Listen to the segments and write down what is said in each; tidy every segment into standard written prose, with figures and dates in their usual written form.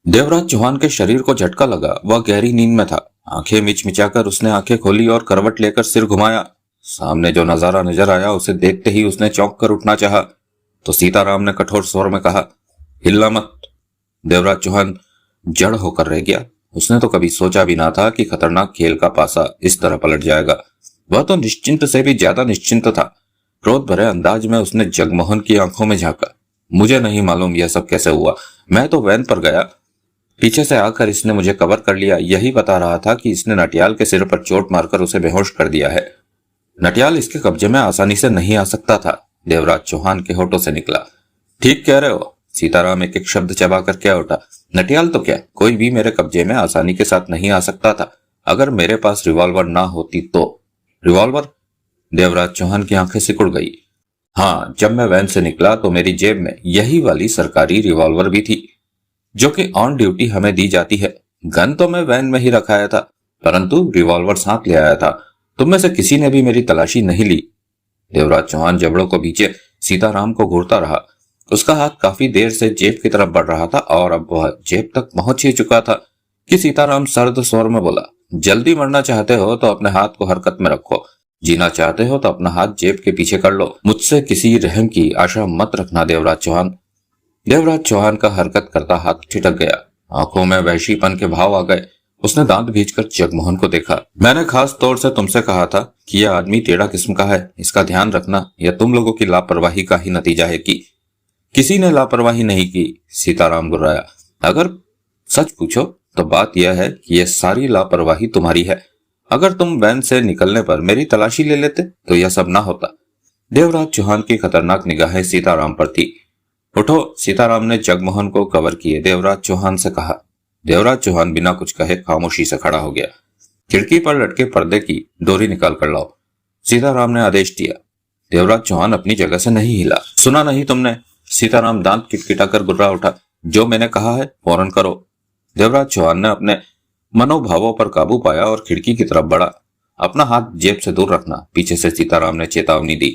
देवराज चौहान के शरीर को झटका लगा। वह गहरी नींद में था। आंखें मिचमिचाकर उसने आंखें खोली और करवट लेकर सिर घुमाया। सामने जो नजारा नजर आया उसे देखते ही उसने चौंक कर उठना चाहा, तो सीताराम ने कठोर स्वर में कहा, हिलना मत। देवराज चौहान जड़ होकर रह गया। उसने तो कभी सोचा भी ना था कि खतरनाक खेल का पासा इस तरह पलट जाएगा। वह तो निश्चिंत से भी ज्यादा निश्चिंत था। क्रोध भरे अंदाज में उसने जगमोहन की आंखों में झांका। मुझे नहीं मालूम यह सब कैसे हुआ। मैं तो वैन पर गया, पीछे से आकर इसने मुझे कवर कर लिया। यही बता रहा था कि इसने नटियाल के सिर पर चोट मारकर उसे बेहोश कर दिया है। नटियाल इसके कब्जे में आसानी से नहीं आ सकता था। देवराज चौहान के होठों से निकला, ठीक कह रहे हो। सीताराम एक एक शब्द चबाकर क्या उठा। नटियाल तो क्या, कोई भी मेरे कब्जे में आसानी के साथ नहीं आ सकता था, अगर मेरे पास रिवॉल्वर ना होती तो। रिवॉल्वर? देवराज चौहान की आंखें सिकुड़ गई। हाँ, जब मैं वैन से निकला तो मेरी जेब में यही वाली सरकारी रिवॉल्वर भी थी, जो कि ऑन ड्यूटी हमें दी जाती है। गन तो मैं वैन में ही रखाया था, परंतु रिवॉल्वर साथ ले आया था। तुम में से किसी ने भी मेरी तलाशी नहीं ली। देवराज चौहान जबड़ों को पीछे सीताराम को घूरता रहा। उसका हाथ काफी देर से जेब की तरफ बढ़ रहा था और अब वह जेब तक पहुंच ही चुका था कि सीताराम सर्द स्वर में बोला, जल्दी मरना चाहते हो तो अपने हाथ को हरकत में रखो, जीना चाहते हो तो अपना हाथ जेब के पीछे कर लो। मुझसे किसी रहम की आशा मत रखना देवराज चौहान। देवराज चौहान का हरकत करता हाथ ठिठक गया। आंखों में वहशीपन के भाव आ गए। उसने दांत भींचकर जगमोहन को देखा। मैंने खास तौर से तुमसे कहा था कि यह आदमी टेढ़ा किस्म का है, इसका ध्यान रखना। यह तुम लोगों की लापरवाही का ही नतीजा है कि किसी ने लापरवाही नहीं की। सीताराम गुर्राया, अगर सच पूछो तो बात यह है कि यह सारी लापरवाही तुम्हारी है। अगर तुम वैन से निकलने पर मेरी तलाशी ले लेते तो यह सब ना होता। देवराज चौहान की खतरनाक निगाहें सीताराम पर थी। उठो। सीताराम ने जगमोहन को कवर किए देवराज चौहान से कहा। देवराज चौहान बिना कुछ कहे खामोशी से खड़ा हो गया। खिड़की पर लटके पर्दे की डोरी निकाल कर लाओ, सीताराम ने आदेश दिया। देवराज चौहान अपनी जगह से नहीं हिला। सुना नहीं तुमने? सीताराम दांत किटकिटाकर गुर्रा उठा। जो मैंने कहा है फौरन करो। देवराज चौहान ने अपने मनोभावों पर काबू पाया और खिड़की की तरफ बढ़ा। अपना हाथ जेब से दूर रखना, पीछे से सीताराम ने चेतावनी दी।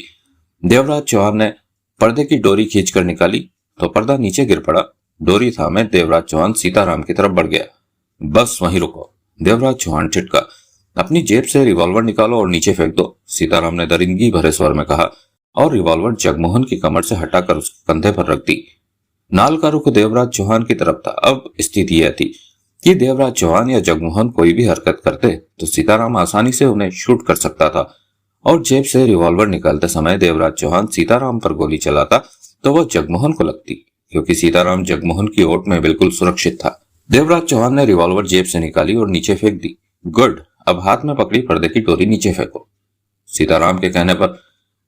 देवराज चौहान ने पर्दे की डोरी खींचकर निकाली तो पर्दा नीचे गिर पड़ा। डोरी थामे देवराज चौहान सीताराम की तरफ बढ़ गया। बस वहीं रुको। देवराज चौहान छिटका। अपनी जेब से रिवॉल्वर निकालो और नीचे फेंक दो, सीताराम ने दरिंदगी भरे स्वर में कहा और रिवॉल्वर जगमोहन की कमर से हटाकर उसके कंधे पर रख दी। नाल का रुख देवराज चौहान की तरफ था। अब स्थिति यह थी कि देवराज चौहान या जगमोहन कोई भी हरकत करते तो सीताराम आसानी से उन्हें शूट कर सकता था, और जेब से रिवॉल्वर निकालते समय देवराज चौहान सीताराम पर गोली चलाता तो वह जगमोहन को लगती, क्योंकि सीताराम जगमोहन की ओट में बिल्कुल सुरक्षित था। देवराज चौहान ने रिवॉल्वर जेब से निकाली और नीचे फेंक दी। गुड। अब हाथ में पकड़ी पर्दे की डोरी नीचे फेंको। सीताराम के कहने पर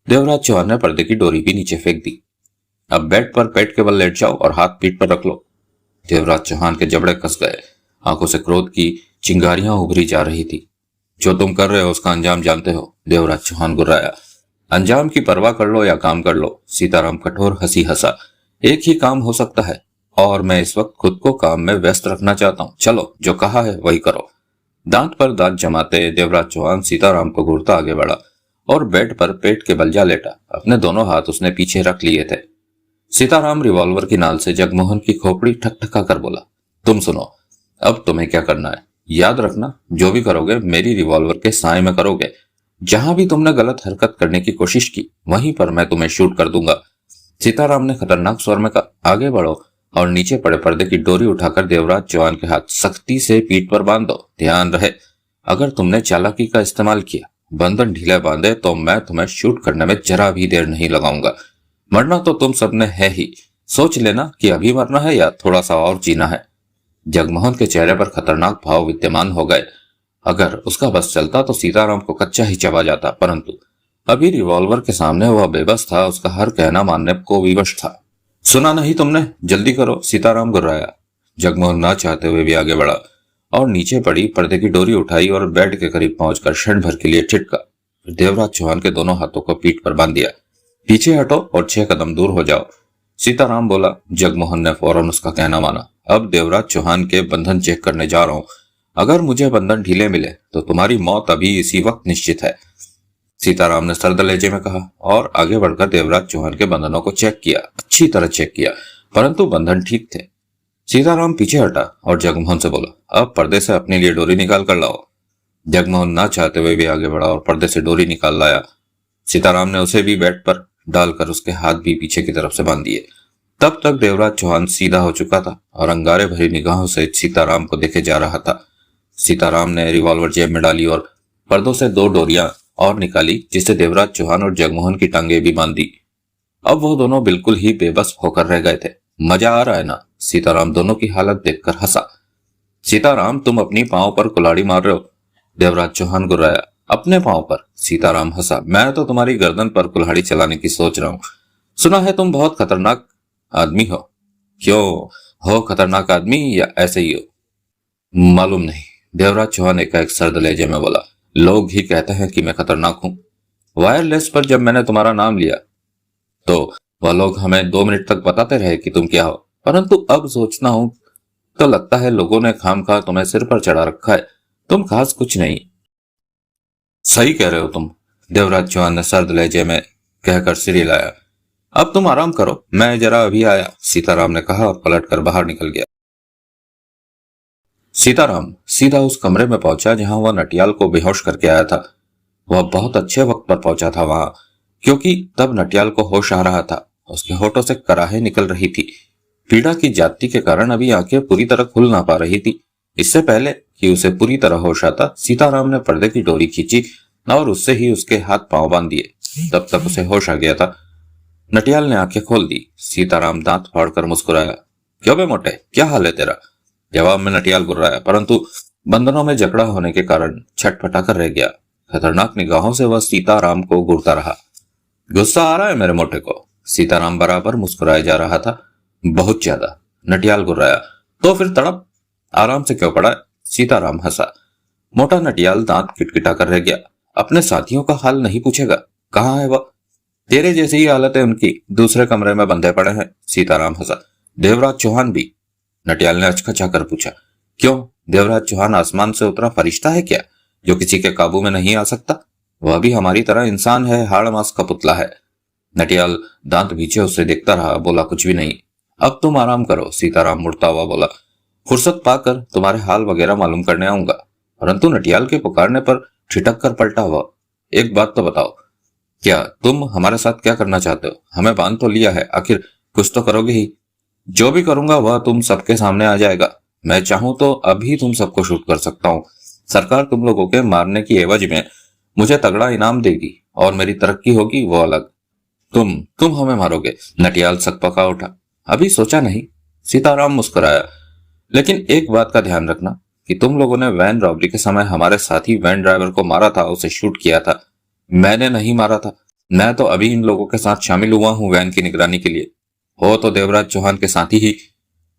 देवराज चौहान ने पर्दे की डोरी भी नीचे फेंक दी। अब बेड पर पेट के बल लेट जाओ और हाथ पीठ पर रख लो। देवराज चौहान के जबड़े कस गए। आंखों से क्रोध की चिंगारियां उभरी जा रही थी। जो तुम कर रहे हो उसका अंजाम जानते हो, देवराज चौहान गुर्राया। अंजाम की परवाह कर लो या काम कर लो, सीताराम कठोर हंसी हंसा। एक ही काम हो सकता है और मैं इस वक्त खुद को काम में व्यस्त रखना चाहता हूँ। चलो, जो कहा है वही करो। दांत पर दांत जमाते देवराज चौहान सीताराम को घूरता आगे बढ़ा और बेड पर पेट के बल जा लेटा। अपने दोनों हाथ उसने पीछे रख लिए थे। सीताराम रिवॉल्वर की नाल से जगमोहन की खोपड़ी ठकठका कर बोला, तुम सुनो, अब तुम्हें क्या करना है। याद रखना, जो भी करोगे मेरी रिवॉल्वर के साए में करोगे। जहां भी तुमने गलत हरकत करने की कोशिश की वहीं पर मैं तुम्हें शूट कर दूंगा। सीताराम ने खतरनाक स्वर में कहा। आगे बढ़ो और नीचे पड़े पर्दे की डोरी उठाकर देवराज चौहान के हाथ सख्ती से पीठ पर बांध दो। ध्यान रहे, अगर तुमने चालाकी का इस्तेमाल किया, बंधन ढीले बांधे, तो मैं तुम्हें शूट करने में जरा भी देर नहीं लगाऊंगा। मरना तो तुम सबने है ही। सोच लेना कि अभी मरना है या थोड़ा सा और जीना है। जगमोहन के चेहरे पर खतरनाक भाव विद्यमान हो गए। अगर उसका बस चलता तो सीताराम को कच्चा ही चबा जाता, परंतु अभी रिवॉल्वर के सामने वह बेबस था। उसका हर कहना मानने को विवश था। सुना नहीं तुमने? जल्दी करो, सीताराम गुर्राया। जगमोहन ना चाहते हुए भी आगे बढ़ा और नीचे पड़ी पर्दे की डोरी उठाई और बेड के करीब पहुंचकर क्षण भर के लिए ठिठका। फिर देवराज चौहान के दोनों हाथों को पीठ पर बांध दिया। पीछे हटो और 6 कदम दूर हो जाओ, सीताराम बोला। जगमोहन ने फौरन उसका कहना माना। अब देवराज चौहान के बंधन चेक करने जा रहा हूं। अगर मुझे बंधन ढीले मिले तो तुम्हारी मौत अभी इसी वक्त निश्चित है, सीताराम ने सर्द लहजे में कहा और आगे बढ़कर देवराज चौहान के बंधनों को चेक किया। अच्छी तरह चेक किया, परंतु बंधन ठीक थे। सीताराम पीछे हटा और जगमोहन से बोला, अब पर्दे से अपने लिए डोरी निकाल कर लाओ। जगमोहन ना चाहते हुए भी आगे बढ़ा और पर्दे से डोरी निकाल लाया। सीताराम ने उसे भी बेड पर डालकर उसके हाथ भी पीछे की तरफ से बांध दिए। तब तक देवराज चौहान सीधा हो चुका था और अंगारे भरी निगाहों से सीताराम को देखे जा रहा था। सीताराम ने रिवॉल्वर जेब में डाली और पर्दों से 2 डोरियां और निकाली, जिससे देवराज चौहान और जगमोहन की टांगे भी बांध दी। अब वो दोनों बिल्कुल ही बेबस होकर रह गए थे। मजा आ रहा है ना? सीताराम दोनों की हालत देखकर हंसा। सीताराम, तुम अपनी पांव पर कुल्हाड़ी मार रहे हो? देवराज चौहान गुर्राया। अपने पांव पर? सीताराम हंसा। मैं तो तुम्हारी गर्दन पर कुल्हाड़ी चलाने की सोच रहा हूं। सुना है तुम बहुत खतरनाक आदमी हो। क्यों, हो खतरनाक आदमी या ऐसे ही हो? मालूम नहीं, देवराज चौहान एकाएक सर्द लहजे में बोला। लोग ही कहते हैं कि मैं खतरनाक हूं। वायरलेस पर जब मैंने तुम्हारा नाम लिया तो वह लोग हमें 2 मिनट तक बताते रहे कि तुम क्या हो, परंतु अब सोचना हूं तो लगता है लोगों ने खामखा तुम्हें सिर पर चढ़ा रखा है। तुम खास कुछ नहीं। सही कह रहे हो तुम, देवराज चौहान ने सर्द लहजे में कहकर सिर हिलाया। अब तुम आराम करो, मैं जरा अभी आया, सीताराम ने कहा और पलटकर बाहर निकल गया। सीताराम सीधा उस कमरे में पहुंचा जहां वह नटियाल को बेहोश करके आया था। वह बहुत अच्छे वक्त पर पहुंचा था वहां, क्योंकि तब नटियाल को होश आ रहा था। उसके होठों से कराहें निकल रही थी। पीड़ा की जाति के कारण अभी आंखें पूरी तरह खुल ना पा रही थी। इससे पहले कि उसे पूरी तरह होश आता, सीताराम ने पर्दे की डोरी खींची और उससे ही उसके हाथ पांव बांध दिए। तब तक उसे होश आ गया था। नटियाल ने आंखें खोल दी। सीताराम दांत फाड़कर मुस्कुराया। क्यों बे मोटे, क्या हाल है तेरा? जवाब में नटियाल गुर्राया, परंतु बंधनों में जकड़ा होने के कारण छटपटा कर रह गया। खतरनाक निगाहों से वह सीताराम को घूरता रहा। गुस्सा आ रहा है मेरे मोटे को? सीताराम बराबर मुस्कुराया जा रहा था। बहुत ज्यादा, नटियाल गुर्राया। तो फिर तड़प आराम से क्यों पड़ा है? सीताराम हंसा। मोटा नटियाल दांत किटकिटा कर रह गया। अपने साथियों का हाल नहीं पूछेगा? कहाँ है वह? तेरे जैसी ही हालत है उनकी, दूसरे कमरे में बंधे पड़े हैं। सीताराम हंसा। देवराज चौहान भी? नटियाल ने अचकचा कर पूछा। क्यों, देवराज चौहान आसमान से उतरा फरिश्ता है क्या, जो किसी के काबू में नहीं आ सकता? वह भी हमारी तरह इंसान है, हाड़ मांस का पुतला है। नटियाल दांत भींचे उसे देखता रहा, बोला कुछ भी नहीं। अब तुम आराम करो, सीताराम मुड़ता हुआ बोला। फुर्सत पाकर तुम्हारे हाल वगैरह मालूम करने आऊंगा। परंतु नटियाल के पुकारने पर ठिठक कर पलटा हुआ। एक बात तो बताओ, क्या तुम हमारे साथ क्या करना चाहते हो? हमें बांध तो लिया है, आखिर कुछ तो करोगे ही। जो भी करूंगा वह तुम सबके सामने आ जाएगा। मैं चाहूं तो अभी तुम सबको शूट कर सकता हूं। सरकार तुम लोगों के मारने की एवज में मुझे तगड़ा इनाम देगी और मेरी तरक्की होगी वो अलग। तुम हमें मारोगे? नटियाल सकपका उठा। अभी सोचा नहीं, सीताराम मुस्कुराया। लेकिन एक बात का ध्यान रखना कि तुम लोगों ने वैन रॉबरी के समय हमारे साथी वैन ड्राइवर को मारा था, उसे शूट किया था। मैंने नहीं मारा था। मैं तो अभी इन लोगों के साथ शामिल हुआ हूं वैन की निगरानी के लिए। हो तो देवराज चौहान के साथी ही।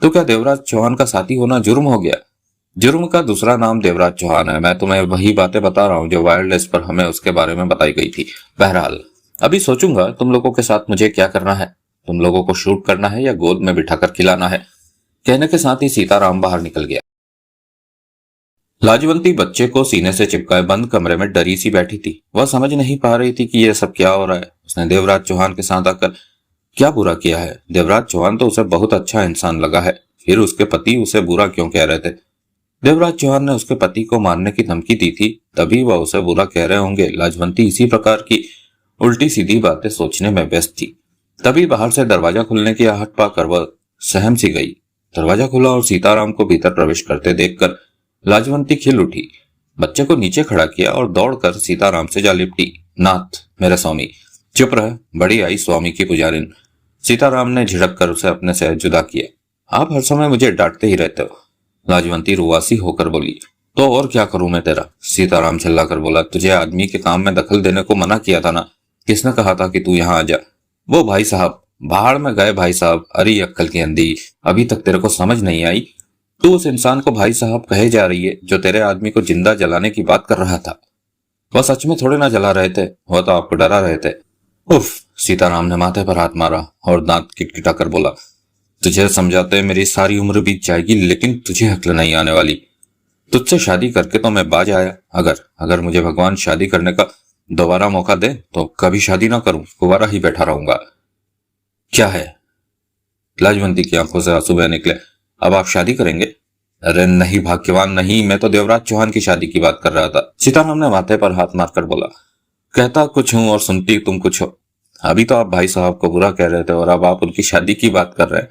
तो क्या देवराज चौहान का साथी होना जुर्म हो गया? जुर्म का दूसरा नाम देवराज चौहान है। मैं तुम्हें वही बातें बता रहा हूं जो वायरलेस पर हमें उसके बारे में बताई गई थी। बहरहाल अभी सोचूंगा तुम लोगों के साथ मुझे क्या करना है। तुम लोगों को शूट करना है या गोद में बिठाकर खिलाना है? कहने के साथ ही सीताराम बाहर निकल गया। लाजवंती बच्चे को सीने से चिपकाए बंद कमरे में डरी सी बैठी थी। वह समझ नहीं पा रही थी कि यह सब क्या हो रहा है। उसने देवराज चौहान के साथ आकर क्या बुरा किया है? देवराज चौहान तो उसे बहुत अच्छा इंसान लगा है, फिर उसके पति उसे बुरा क्यों कह रहे थे? देवराज चौहान ने उसके पति को मारने की धमकी दी थी, तभी वह उसे बुरा कह रहे होंगे। लाजवंती इसी प्रकार की उल्टी सीधी बातें सोचने में व्यस्त थी। तभी बाहर से दरवाजा खुलने की आहट पाकर वह सहम सी गई। दरवाजा खुला और सीताराम को भीतर प्रवेश करते देखकर लाजवंती खिल उठी। बच्चे को नीचे खड़ा किया और दौड़कर सीताराम से जा लिपटी। नाथ, मेरे स्वामी। चुप रह, बड़ी आई स्वामी की पुजारिन। सीताराम ने झिड़क कर उसे अपने से जुदा किया। आप हर समय मुझे डांटते ही रहते हो। लाजवंती रुआसी होकर बोली। तो और क्या करूं मैं तेरा? सीताराम चिल्लाकर बोला। तुझे आदमी के काम में दखल देने को मना किया था ना? किसने कहा था कि तू यहाँ आ जा? वो भाई साहब। भाड़ में गए भाई साहब। अरे अक्कल की अंधी, अभी तक तेरे को समझ नहीं आई? तू उस इंसान को भाई साहब कहे जा रही है जो तेरे आदमी को जिंदा जलाने की बात कर रहा था। वह सच में थोड़े ना जला रहे थे, वह तो आपको डरा रहे थे। उफ, सीताराम ने माथे पर हाथ मारा और दांत किटकिटा कर बोला। तुझे समझाते मेरी सारी उम्र बीत जाएगी, लेकिन तुझे अक्ल नहीं आने वाली। तुझसे शादी करके तो मैं बाज आया। अगर मुझे भगवान शादी करने का दोबारा मौका दे तो कभी शादी ना करूं, कुंवारा ही बैठा रहूंगा। क्या है? लाजवंती की आंखों से आंसू बह निकले। अब आप शादी करेंगे? अरे नहीं भाग्यवान नहीं, मैं तो देवराज चौहान की शादी की बात कर रहा था। सीताराम ने माथे पर हाथ मारकर बोला। कहता कुछ हूं और सुनती तुम कुछ हो। अभी तो आप भाई साहब को बुरा कह रहे थे और अब आप उनकी शादी की बात कर रहे हैं।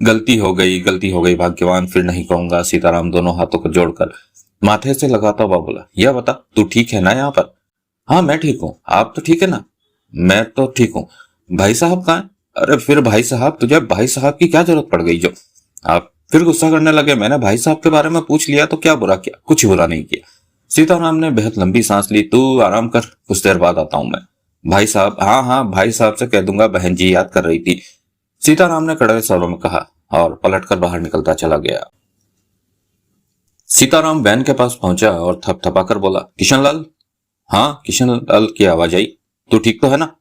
गलती हो गई भाग्यवान, फिर नहीं कहूंगा। सीताराम दोनों हाथों को जोड़कर माथे से लगाता हुआ बोला। यह बता, तू ठीक है ना यहाँ पर? हाँ मैं ठीक हूँ, आप तो ठीक है ना? मैं तो ठीक हूँ। भाई साहब कहाँ है? अरे फिर भाई साहब, तुझे भाई साहब की क्या जरूरत पड़ गई जो? आप फिर गुस्सा करने लगे। मैंने भाई साहब के बारे में पूछ लिया तो क्या बुरा किया? कुछ बुरा नहीं किया। सीताराम ने बेहद लंबी सांस ली। तू आराम कर, कुछ देर बाद आता हूं मैं। भाई साहब? हाँ हाँ, भाई साहब से कह दूंगा, बहन जी याद कर रही थी, सीताराम ने कड़वे स्वरों में कहा और पलटकर बाहर निकलता चला गया। सीताराम वैन के पास पहुंचा और थपथपाकर बोला। किशनलाल? हाँ, किशनलाल की आवाज आई। तू ठीक तो है ना?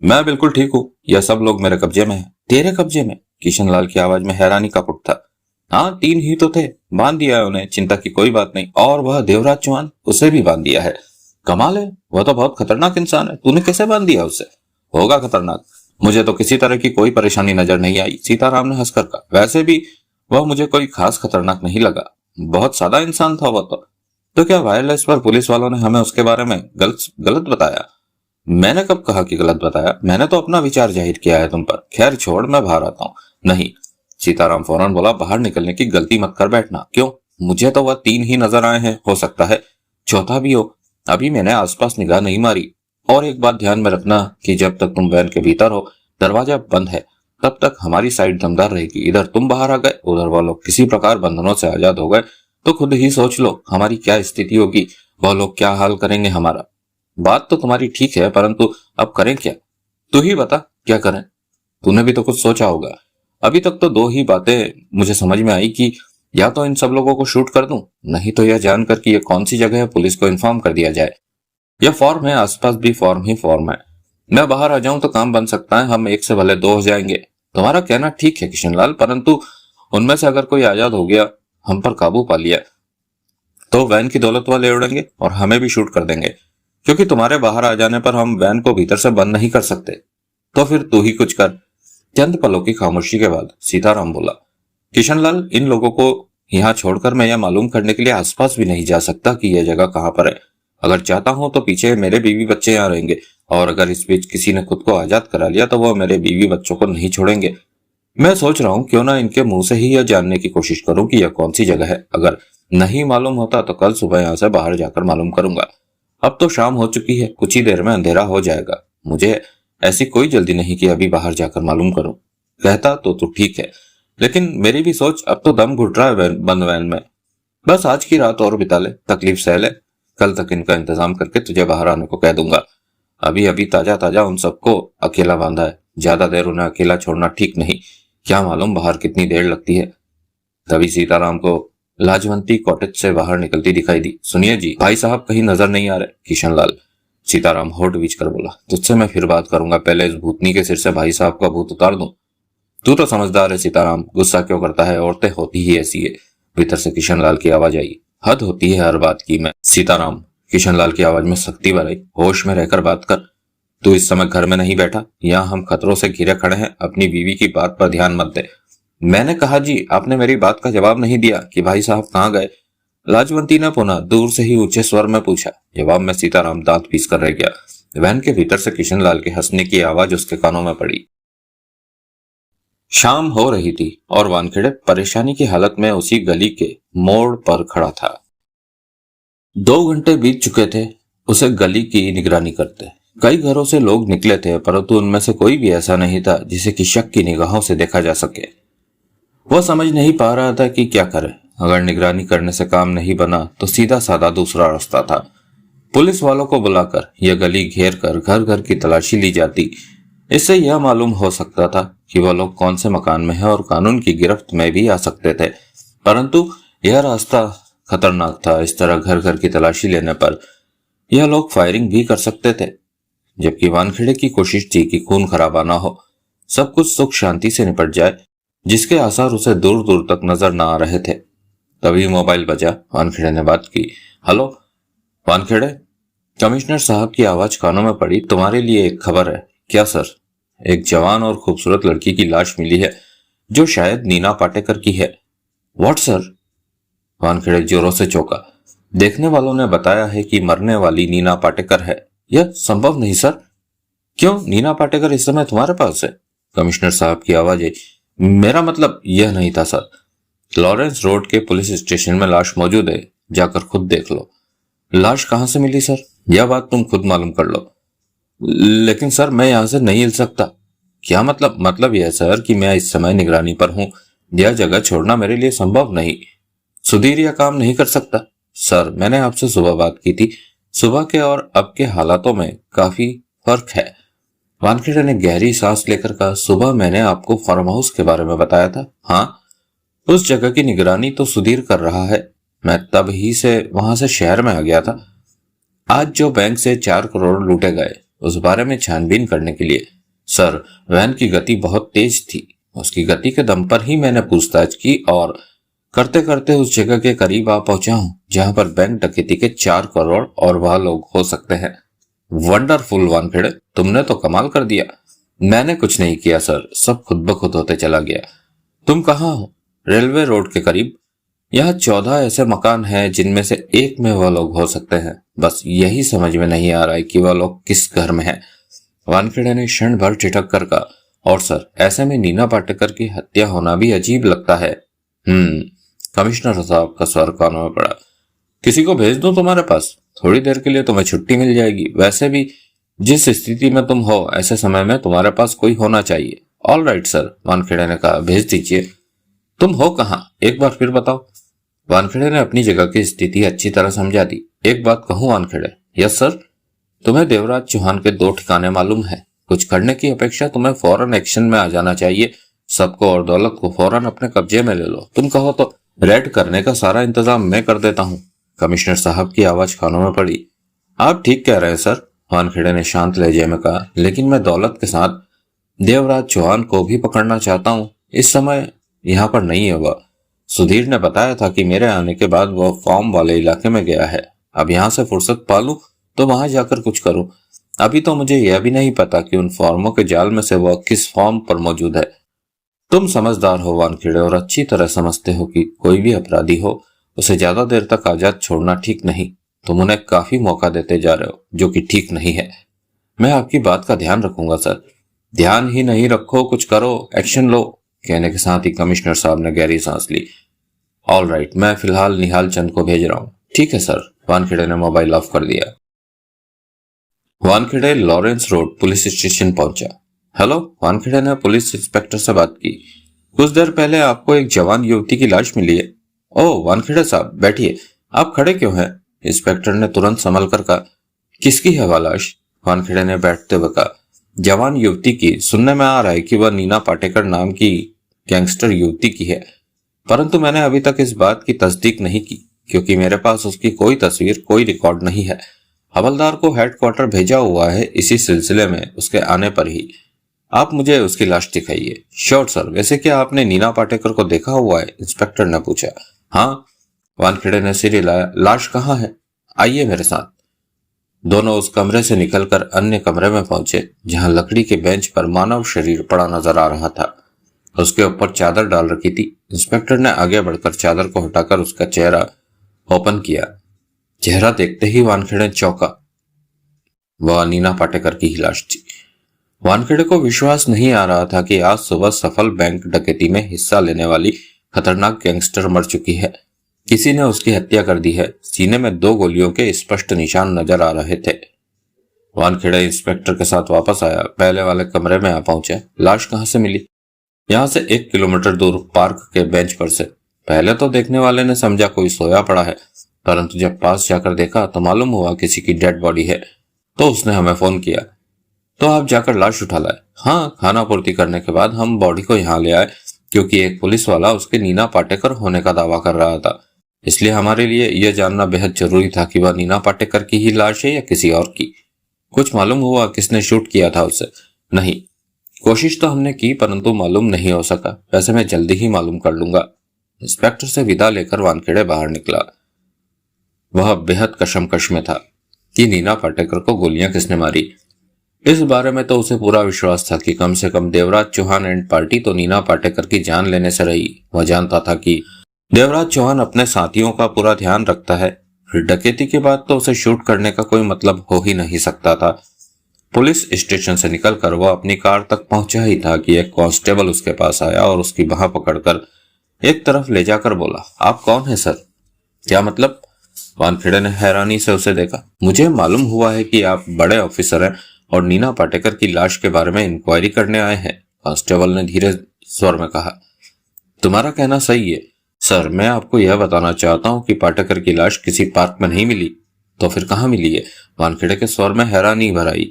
मैं बिल्कुल ठीक हूँ, यह सब लोग मेरे कब्जे में है। तेरे कब्जे में? किशनलाल की आवाज में हैरानी का पुट था। हाँ, 3 ही तो थे, बांध दिया है उन्हें, चिंता की कोई बात नहीं। और वह देवराज चौहान, उसे भी बांध दिया है। कमाल है, वह तो बहुत खतरनाक इंसान है, तूने कैसे बांध दिया उसे? होगा खतरनाक, मुझे तो किसी तरह की कोई परेशानी नजर नहीं आई, सीताराम ने हंसकर कहा। वैसे भी वह मुझे कोई खास खतरनाक नहीं लगा, बहुत सादा इंसान था वह तो क्या वायरलेस पर पुलिस वालों ने हमें उसके बारे में गलत बताया? मैंने कब कहा कि गलत बताया? मैंने तो अपना विचार जाहिर किया है तुम पर। खैर छोड़, मैं बाहर आता हूँ। नहीं, सीताराम फौरन बोला। बाहर निकलने की गलती मत कर बैठना। क्यों? मुझे तो वह 3 ही नजर आए हैं, हो सकता है चौथा भी हो। अभी मैंने आसपास निगाह नहीं मारी। और एक बात ध्यान में रखना कि जब तक तुम वैन के भीतर हो, दरवाजा बंद है, तब तक हमारी साइड दमदार रहेगी। इधर तुम बाहर आ गए, उधर वह लोग किसी प्रकार बंधनों से आजाद हो गए तो खुद ही सोच लो हमारी क्या स्थिति होगी, वह लोग क्या हाल करेंगे हमारा। बात तो तुम्हारी ठीक है, परंतु अब करें क्या? तू ही बता, क्या करें? तूने भी तो कुछ सोचा होगा। अभी तक तो 2 ही बातें मुझे समझ में आई कि या तो इन सब लोगों को शूट कर दूं, नहीं तो यह जानकर कि यह कौन सी जगह है पुलिस को इन्फॉर्म कर दिया जाए। यह फॉर्म है, आसपास भी फॉर्म ही फॉर्म है। मैं बाहर आ जाऊं तो काम बन सकता है, हम 1 से भले 2 हो जाएंगे। तुम्हारा कहना ठीक है किशनलाल, परंतु उनमें से अगर कोई आजाद हो गया, हम पर काबू पा लिया, तो वैन की दौलत वाले उड़ेंगे और हमें भी शूट कर देंगे, क्योंकि तुम्हारे बाहर आ जाने पर हम वैन को भीतर से बंद नहीं कर सकते। तो फिर तू ही कुछ कर। चंद पलों की खामोशी के बाद सीताराम बोला। किशनलाल, इन लोगों को यहाँ छोड़कर मैं यह मालूम करने के लिए आसपास भी नहीं जा सकता कि यह जगह कहाँ पर है। अगर चाहता हूं तो पीछे मेरे बीवी बच्चे यहाँ रहेंगे, और अगर इस बीच किसी ने खुद को आजाद करा लिया तो वह मेरे बीवी बच्चों को नहीं छोड़ेंगे। मैं सोच रहा हूँ क्यों ना इनके मुंह से ही यह जानने की कोशिश करूं कि यह कौन सी जगह है। अगर नहीं मालूम होता तो कल सुबह यहाँ से बाहर जाकर मालूम करूंगा। अब तो शाम हो चुकी है, कुछ ही देर में अंधेरा हो जाएगा। मुझे ऐसी कोई जल्दी नहीं कि अभी बाहर जाकर मालूम करूं। कहता तो ठीक है, लेकिन मेरी भी सोच अब तो दम घुट रहा है बंद वैन में। बस आज की रात और बिता ले, तकलीफ सह ले, कल तक इनका इंतजाम करके तुझे बाहर आने को कह दूंगा। अभी अभी ताजा ताजा उन सबको अकेला बांधा है, ज्यादा देर उन्हें अकेला छोड़ना ठीक नहीं। क्या मालूम बाहर कितनी देर लगती है। तभी सीताराम को लाजवंती कॉटेज से बाहर निकलती दिखाई दी। सुनिए जी, भाई साहब कहीं नजर नहीं आ रहे। किशनलाल? सीताराम होठ बीच कर बोला। तुझसे मैं फिर बात करूंगा, पहले इस भूतनी के सिर से भाई साहब का भूत उतार दूं। तू तो समझदार है सीताराम, गुस्सा क्यों करता है, औरतें होती ही ऐसी है। भीतर से किशनलाल की आवाज आई। हद होती है हर बात की। मैं सीताराम, किशनलाल की आवाज में सख्ती भर आई, होश में रहकर बात कर। तू इस समय घर में नहीं बैठा, यहाँ हम खतरों से घिरे खड़े हैं, अपनी बीवी की बात पर ध्यान मत दे। मैंने कहा जी, आपने मेरी बात का जवाब नहीं दिया कि भाई साहब कहाँ गए। लाजवंती ने पुनः दूर से ही ऊंचे स्वर में पूछा। जवाब में सीताराम दांत पीस कर रह गया। वैन के भीतर से किशनलाल के हंसने की आवाज उसके कानों में पड़ी। शाम हो रही थी और वानखेड़े परेशानी की हालत में उसी गली के मोड़ पर खड़ा था। 2 घंटे बीत चुके थे उसे गली की निगरानी करते। कई घरों से लोग निकले थे, परंतु उनमें से कोई भी ऐसा नहीं था जिसे कि शक की निगाहों से देखा जा सके। वह समझ नहीं पा रहा था कि क्या करे। अगर निगरानी करने से काम नहीं बना तो सीधा साधा दूसरा रास्ता था। पुलिस वालों को बुलाकर यह गली घेर कर घर घर की तलाशी ली जाती। इससे यह मालूम हो सकता था कि वह लोग कौन से मकान में है और कानून की गिरफ्त में भी आ सकते थे। परंतु यह रास्ता खतरनाक था। इस तरह घर घर की तलाशी लेने पर यह लोग फायरिंग भी कर सकते थे, जबकि वानखेड़े की कोशिश थी कि खून खराबा ना हो, सब कुछ सुख शांति से निपट जाए, जिसके आसार उसे दूर दूर तक नजर न आ रहे थे। तभी मोबाइल बजा। वानखेड़े ने बात की। हेलो वानखेड़े, कमिश्नर साहब की आवाज कानों में पड़ी। तुम्हारे लिए एक खबर है। क्या सर? एक जवान और खूबसूरत लड़की की लाश मिली है, जो शायद नीना पाटेकर की है। What sir? वानखेड़े जोरों से चौंका। देखने वालों ने बताया है कि मरने वाली नीना पाटेकर है। यह संभव नहीं सर। क्यों, नीना पाटेकर इस समय तुम्हारे पास है? कमिश्नर साहब की आवाज आई। मेरा मतलब यह नहीं था सर। लॉरेंस रोड के पुलिस स्टेशन में लाश मौजूद है, जाकर खुद देख लो। लाश कहां से मिली सर? यह बात तुम खुद मालूम कर लो। लेकिन सर मैं यहां से नहीं हिल सकता। क्या मतलब? मतलब यह सर कि मैं इस समय निगरानी पर हूं। यह जगह छोड़ना मेरे लिए संभव नहीं। सुधीर यह काम नहीं कर सकता। सर मैंने आपसे सुबह बात की थी। सुबह के और अब के हालातों में काफी फर्क है। वानखेड़े ने गहरी सांस लेकर कहा, सुबह मैंने आपको फार्म हाउस के बारे में बताया था। हाँ, उस जगह की निगरानी तो सुधीर कर रहा है। मैं तब ही से वहां से शहर में आ गया था। आज जो बैंक से 4 करोड़ लूटे गए उस बारे में छानबीन करने के लिए। सर वैन की गति बहुत तेज थी। उसकी गति के दम पर ही मैंने पूछताछ की और करते करते उस जगह के करीब आ पहुंचा हूं जहां पर बैंक डकैती के 4 करोड़ और वह लोग हो सकते हैं। वंडरफुल वानखेड़े, तुमने तो कमाल कर दिया। मैंने कुछ नहीं किया सर, सब खुद ब खुद होते चला गया। तुम कहाँ हो? रेलवे रोड के करीब। यहाँ 14 ऐसे मकान हैं जिनमें से एक में वह लोग हो सकते हैं। बस यही समझ में नहीं आ रहा है कि वह लोग किस घर में हैं। वानखेड़े ने क्षण भर ठिठक कर कहा, और सर ऐसे में नीना पाटेकर की हत्या होना भी अजीब लगता है। कमिश्नर साहब का स्वर कानों में पड़ा। किसी को भेज दूं तुम्हारे पास? थोड़ी देर के लिए तुम्हें छुट्टी मिल जाएगी। वैसे भी जिस स्थिति में तुम हो ऐसे समय में तुम्हारे पास कोई होना चाहिए। ऑल राइट सर, वानखेड़े ने कहा, भेज दीजिए। तुम हो कहाँ, एक बार फिर बताओ। वानखेड़े ने अपनी जगह की स्थिति अच्छी तरह समझा दी। एक बात कहूं वानखेड़े? Yes sir. तुम्हें देवराज चौहान के 2 ठिकाने मालूम है। कुछ करने की अपेक्षा तुम्हें फौरन एक्शन में आ जाना चाहिए। सबको और दौलत को फौरन अपने कब्जे में ले लो। तुम कहो तो रेड करने का सारा इंतजाम मैं कर देता हूँ। कमिश्नर साहब की आवाज कानों में पड़ी। आप ठीक कह रहे हैं सर, वानखेड़े ने शांत लहजे में कहा, लेकिन मैं दौलत के साथ देवराज चौहान को भी पकड़ना चाहता हूँ। इस समय यहाँ पर नहीं है वह। सुधीर ने बताया था कि मेरे आने के बाद वह फॉर्म वाले इलाके में गया है। अब यहाँ से फुर्सत पालूं तो वहां जाकर कुछ करूं। अभी तो मुझे यह भी नहीं पता कि उन फॉर्मों के जाल में से वह किस फॉर्म पर मौजूद है। तुम समझदार हो वानखेड़े और अच्छी तरह समझते हो कि कोई भी अपराधी हो उसे ज्यादा देर तक आजाद छोड़ना ठीक नहीं। तुम उन्हें काफी मौका देते जा रहे हो जो कि ठीक नहीं है। मैं आपकी बात का ध्यान रखूंगा सर। ध्यान ही नहीं रखो, कुछ करो, एक्शन लो। कहने के साथ ही कमिश्नर साहब ने गहरी सांस ली। ऑल राइट, मैं फिलहाल निहाल चंद को भेज रहा हूँ। ठीक है सर। वानखेड़े ने मोबाइल ऑफ कर दिया। Wankhede Lawrence road police station पहुंचा। हेलो, वानखेड़े ने पुलिस इंस्पेक्टर से बात की। कुछ देर पहले आपको एक जवान युवती की लाश मिली है। ओह वानखेड़े साहब, बैठिए। आप खड़े क्यों हैं? इंस्पेक्टर ने तुरंत संभल कर कहा। किसकी है वह लाश? वानखेड़े ने बैठते हुए कहा। जवान युवती की। सुनने में आ रहा है कि वह नीना पाटेकर नाम की गैंगस्टर युवती की है, परंतु मैंने अभी तक इस बात की तस्दीक नहीं की क्योंकि मेरे पास उसकी कोई तस्वीर, कोई रिकॉर्ड नहीं है। हवलदार को हेडक्वार्टर भेजा हुआ है इसी सिलसिले में, उसके आने पर ही आप मुझे उसकी लाश दिखाइए। Sure sir. वैसे क्या आपने नीना पाटेकर को देखा हुआ है? इंस्पेक्टर ने पूछा। हाँ, वानखेड़े ने सिर हिलाया। लाश कहाँ है? आइए मेरे साथ। दोनों उस कमरे से निकलकर अन्य कमरे में पहुंचे जहां लकड़ी के बेंच पर मानव शरीर पड़ा नजर आ रहा था। उसके ऊपर चादर डाल रखी थी। इंस्पेक्टर ने आगे बढ़कर चादर को हटाकर उसका चेहरा ओपन किया। चेहरा देखते ही वानखेड़े चौंका। वह नीना पाटेकर की ही लाश थी। वानखेड़े को विश्वास नहीं आ रहा था कि आज सुबह सफल बैंक डकैती में हिस्सा लेने वाली खतरनाक गैंगस्टर मर चुकी है। किसी ने उसकी हत्या कर दी है। सीने में 2 गोलियों के स्पष्ट निशान नजर आ रहे थे। वानखेड़े इंस्पेक्टर के साथ वापस आया, पहले वाले कमरे में आ पहुंचे। लाश कहां से मिली? यहां से 1 किलोमीटर दूर पार्क के बेंच पर से। पहले तो देखने वाले ने समझा कोई सोया पड़ा है, परंतु जब पास जाकर देखा तो मालूम हुआ किसी की डेड बॉडी है। तो उसने हमें फोन किया, तो आप जाकर लाश उठा लाए। हाँ, खाना पूर्ति करने के बाद हम बॉडी को यहाँ ले आए क्योंकि एक पुलिस वाला उसके नीना पाटेकर होने का दावा कर रहा था। इसलिए हमारे लिए यह जानना बेहद जरूरी था कि वह नीना पाटेकर की ही लाश है या किसी और की। कुछ मालूम हुआ किसने शूट किया था उसे? नहीं, कोशिश तो हमने की परंतु मालूम नहीं हो सका। वैसे मैं जल्दी ही मालूम कर लूंगा। इंस्पेक्टर से विदा लेकर वानखेड़े बाहर निकला। वह बेहद कशमकश में था कि नीना पाटेकर को गोलियां किसने मारी। इस बारे में तो उसे पूरा विश्वास था कि कम से कम देवराज चौहान एंड पार्टी तो नीना पाटेकर की जान लेने से रही। वह जानता था कि देवराज चौहान अपने साथियों का पूरा ध्यान रखता है, फिर डकैती के बाद तो उसे शूट करने का कोई मतलब हो ही नहीं सकता था। पुलिस स्टेशन से निकलकर वो अपनी कार तक पहुंचा ही था कि एक कांस्टेबल उसके पास आया और उसकी बाह पकड़कर एक तरफ ले जाकर बोला, आप कौन है सर? क्या मतलब? वानखेड़े ने हैरानी से उसे देखा। मुझे मालूम हुआ है कि आप बड़े ऑफिसर हैं और नीना पाटेकर की लाश के बारे में इंक्वायरी करने आए हैं, कांस्टेबल ने धीरे स्वर में कहा। तुम्हारा कहना सही है सर, मैं आपको यह बताना चाहता हूँ कि पाटेकर की लाश किसी पार्क में नहीं मिली। तो फिर कहाँ मिली है? वानखेड़े के स्वर में हैरानी भर आई।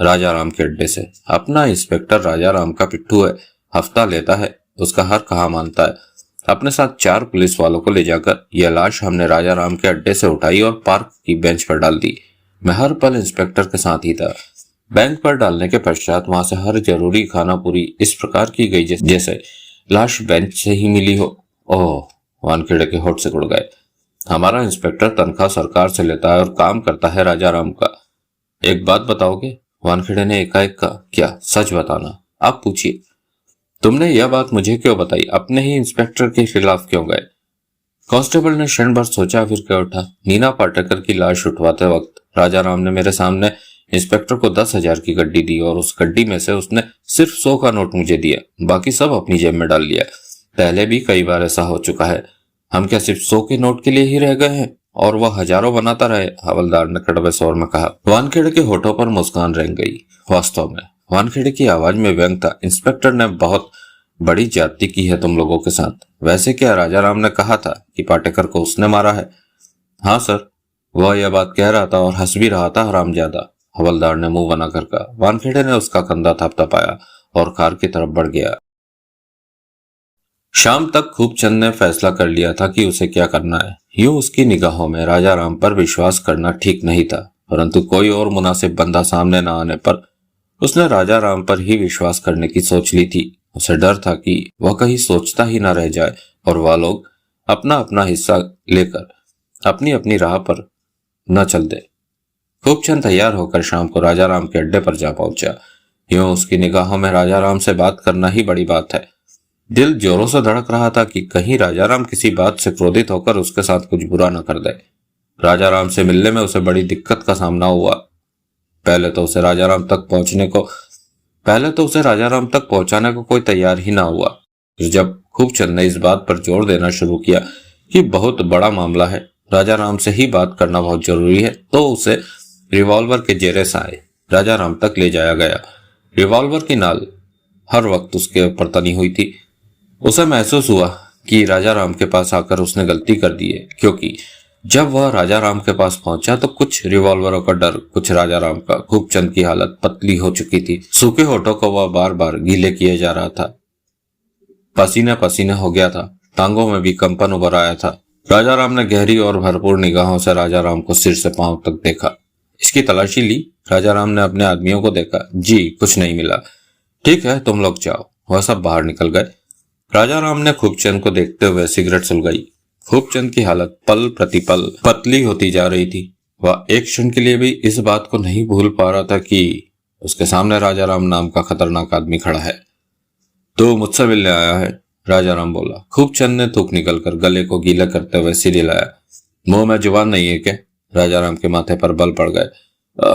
राजा राम के अड्डे से। अपना इंस्पेक्टर राजा राम का पिट्ठू है, हफ्ता लेता है, उसका हर कहा मानता है। अपने साथ 4 पुलिस वालों को ले जाकर यह लाश हमने राजा राम के अड्डे से उठाई और पार्क की बेंच पर डाल दी। मैं हर पल इंस्पेक्टर के साथ ही था। बेंच पर डालने के पश्चात वहां से हर जरूरी खाना पूरी इस प्रकार की गई जैसे लाश बेंच से ही मिली हो। ओह, वानखेड़े के होठ से उड़ गए। हमारा इंस्पेक्टर तनख्वाह सरकार से लेता है और काम करता है राजा राम का। एक बात बताओगे? वानखेड़े ने एकाएक कहा। क्या? सच बताना। आप पूछिए। तुमने यह बात मुझे क्यों बताई? अपने ही इंस्पेक्टर के खिलाफ क्यों गए? कांस्टेबल ने क्षण भर सोचा, फिर क्या उठा। नीना पाटेकर की लाश उठवाते वक्त राजा राम ने मेरे सामने इंस्पेक्टर को 10,000 की गड्डी दी और उस गड्डी में से उसने सिर्फ 100 का नोट मुझे दिया, बाकी सब अपनी जेब में डाल लिया। पहले भी कई बार ऐसा हो चुका है। हम क्या सिर्फ 100 के नोट के लिए ही रह गए हैं और वह हजारों बनाता रहे? हवलदार ने कड़वे स्वर में कहा। वानखेड़े के होठों पर मुस्कान रेंग गई। वास्तव में वानखेड़े की आवाज में व्यंग था। इंस्पेक्टर ने बहुत बड़ी जाति की है तुम लोगों के साथ। वैसे क्या राजा राम ने कहा था कि पाटेकर को उसने मारा है? हाँ सर, वह यह बात कह रहा था और हंस भी रहा था, हरामजादा, हवलदार ने मुंह बनाकर कहा। वानखेड़े ने उसका कंधा थपथपाया और कार की तरफ बढ़ गया। शाम तक खूबचंद ने फैसला कर लिया था कि उसे क्या करना है। यूं उसकी निगाहों में राजा राम पर विश्वास करना ठीक नहीं था, परंतु कोई और मुनासिब बंदा सामने न आने पर उसने राजा राम पर ही विश्वास करने की सोच ली थी। उसे डर था कि वह कहीं सोचता ही न रह जाए और वह लोग अपना अपना हिस्सा लेकर अपनी अपनी राह पर न चल दे। खूबचंद तैयार होकर शाम को राजा राम के अड्डे पर जा पहुंचा। यूं उसकी निगाहों में राजा राम से बात करना ही बड़ी बात है। दिल जोरों से धड़क रहा था कि कहीं राजा राम किसी बात से क्रोधित होकर उसके साथ कुछ बुरा न कर दे। राजा राम से मिलने में उसे बड़ी दिक्कत का सामना हुआ। पहले तो उसे राजा राम तक पहुंचाने को कोई तैयार ही ना हुआ। फिर जब खूबचंद ने इस बात पर जोर देना शुरू किया कि बहुत बड़ा मामला है, राजा राम से ही बात करना बहुत जरूरी है, तो उसे रिवॉल्वर के जेरे साए राजा राम तक ले जाया गया। रिवॉल्वर की नाल हर वक्त उसके ऊपर तनी हुई थी। उसे महसूस हुआ कि राजा राम के पास आकर उसने गलती कर दी है, क्योंकि जब वह राजा राम के पास पहुंचा तो कुछ रिवॉल्वरों का डर, कुछ राजा राम का। खूबचंद की हालत पतली हो चुकी थी। सूखे होठों को वह बार बार गीले किए जा रहा था। पसीने पसीने हो गया था। टांगों में भी कंपन उभर आया था। राजा राम ने गहरी और भरपूर निगाहों से राजा राम को सिर से पांव तक देखा। इसकी तलाशी ली। राजा राम ने अपने आदमियों को देखा। जी, कुछ नहीं मिला। ठीक है, तुम लोग जाओ। वह सब बाहर निकल गए। राजा राम ने खूबचंद को देखते हुए सिगरेट सुलगाई। खूबचंद की हालत पल प्रतिपल पतली होती जा रही थी। वह एक क्षण के लिए भी इस बात को नहीं भूल पा रहा था कि उसके सामने राजा राम नाम का खतरनाक आदमी खड़ा है। तो मुझसे मिलने आया है? राजा राम बोला। खूबचंद ने थूक निकलकर गले को गीला करते हुए सिर हिलाया। मुंह में जुबान नहीं है क्या? राजा राम के माथे पर बल पड़ गए।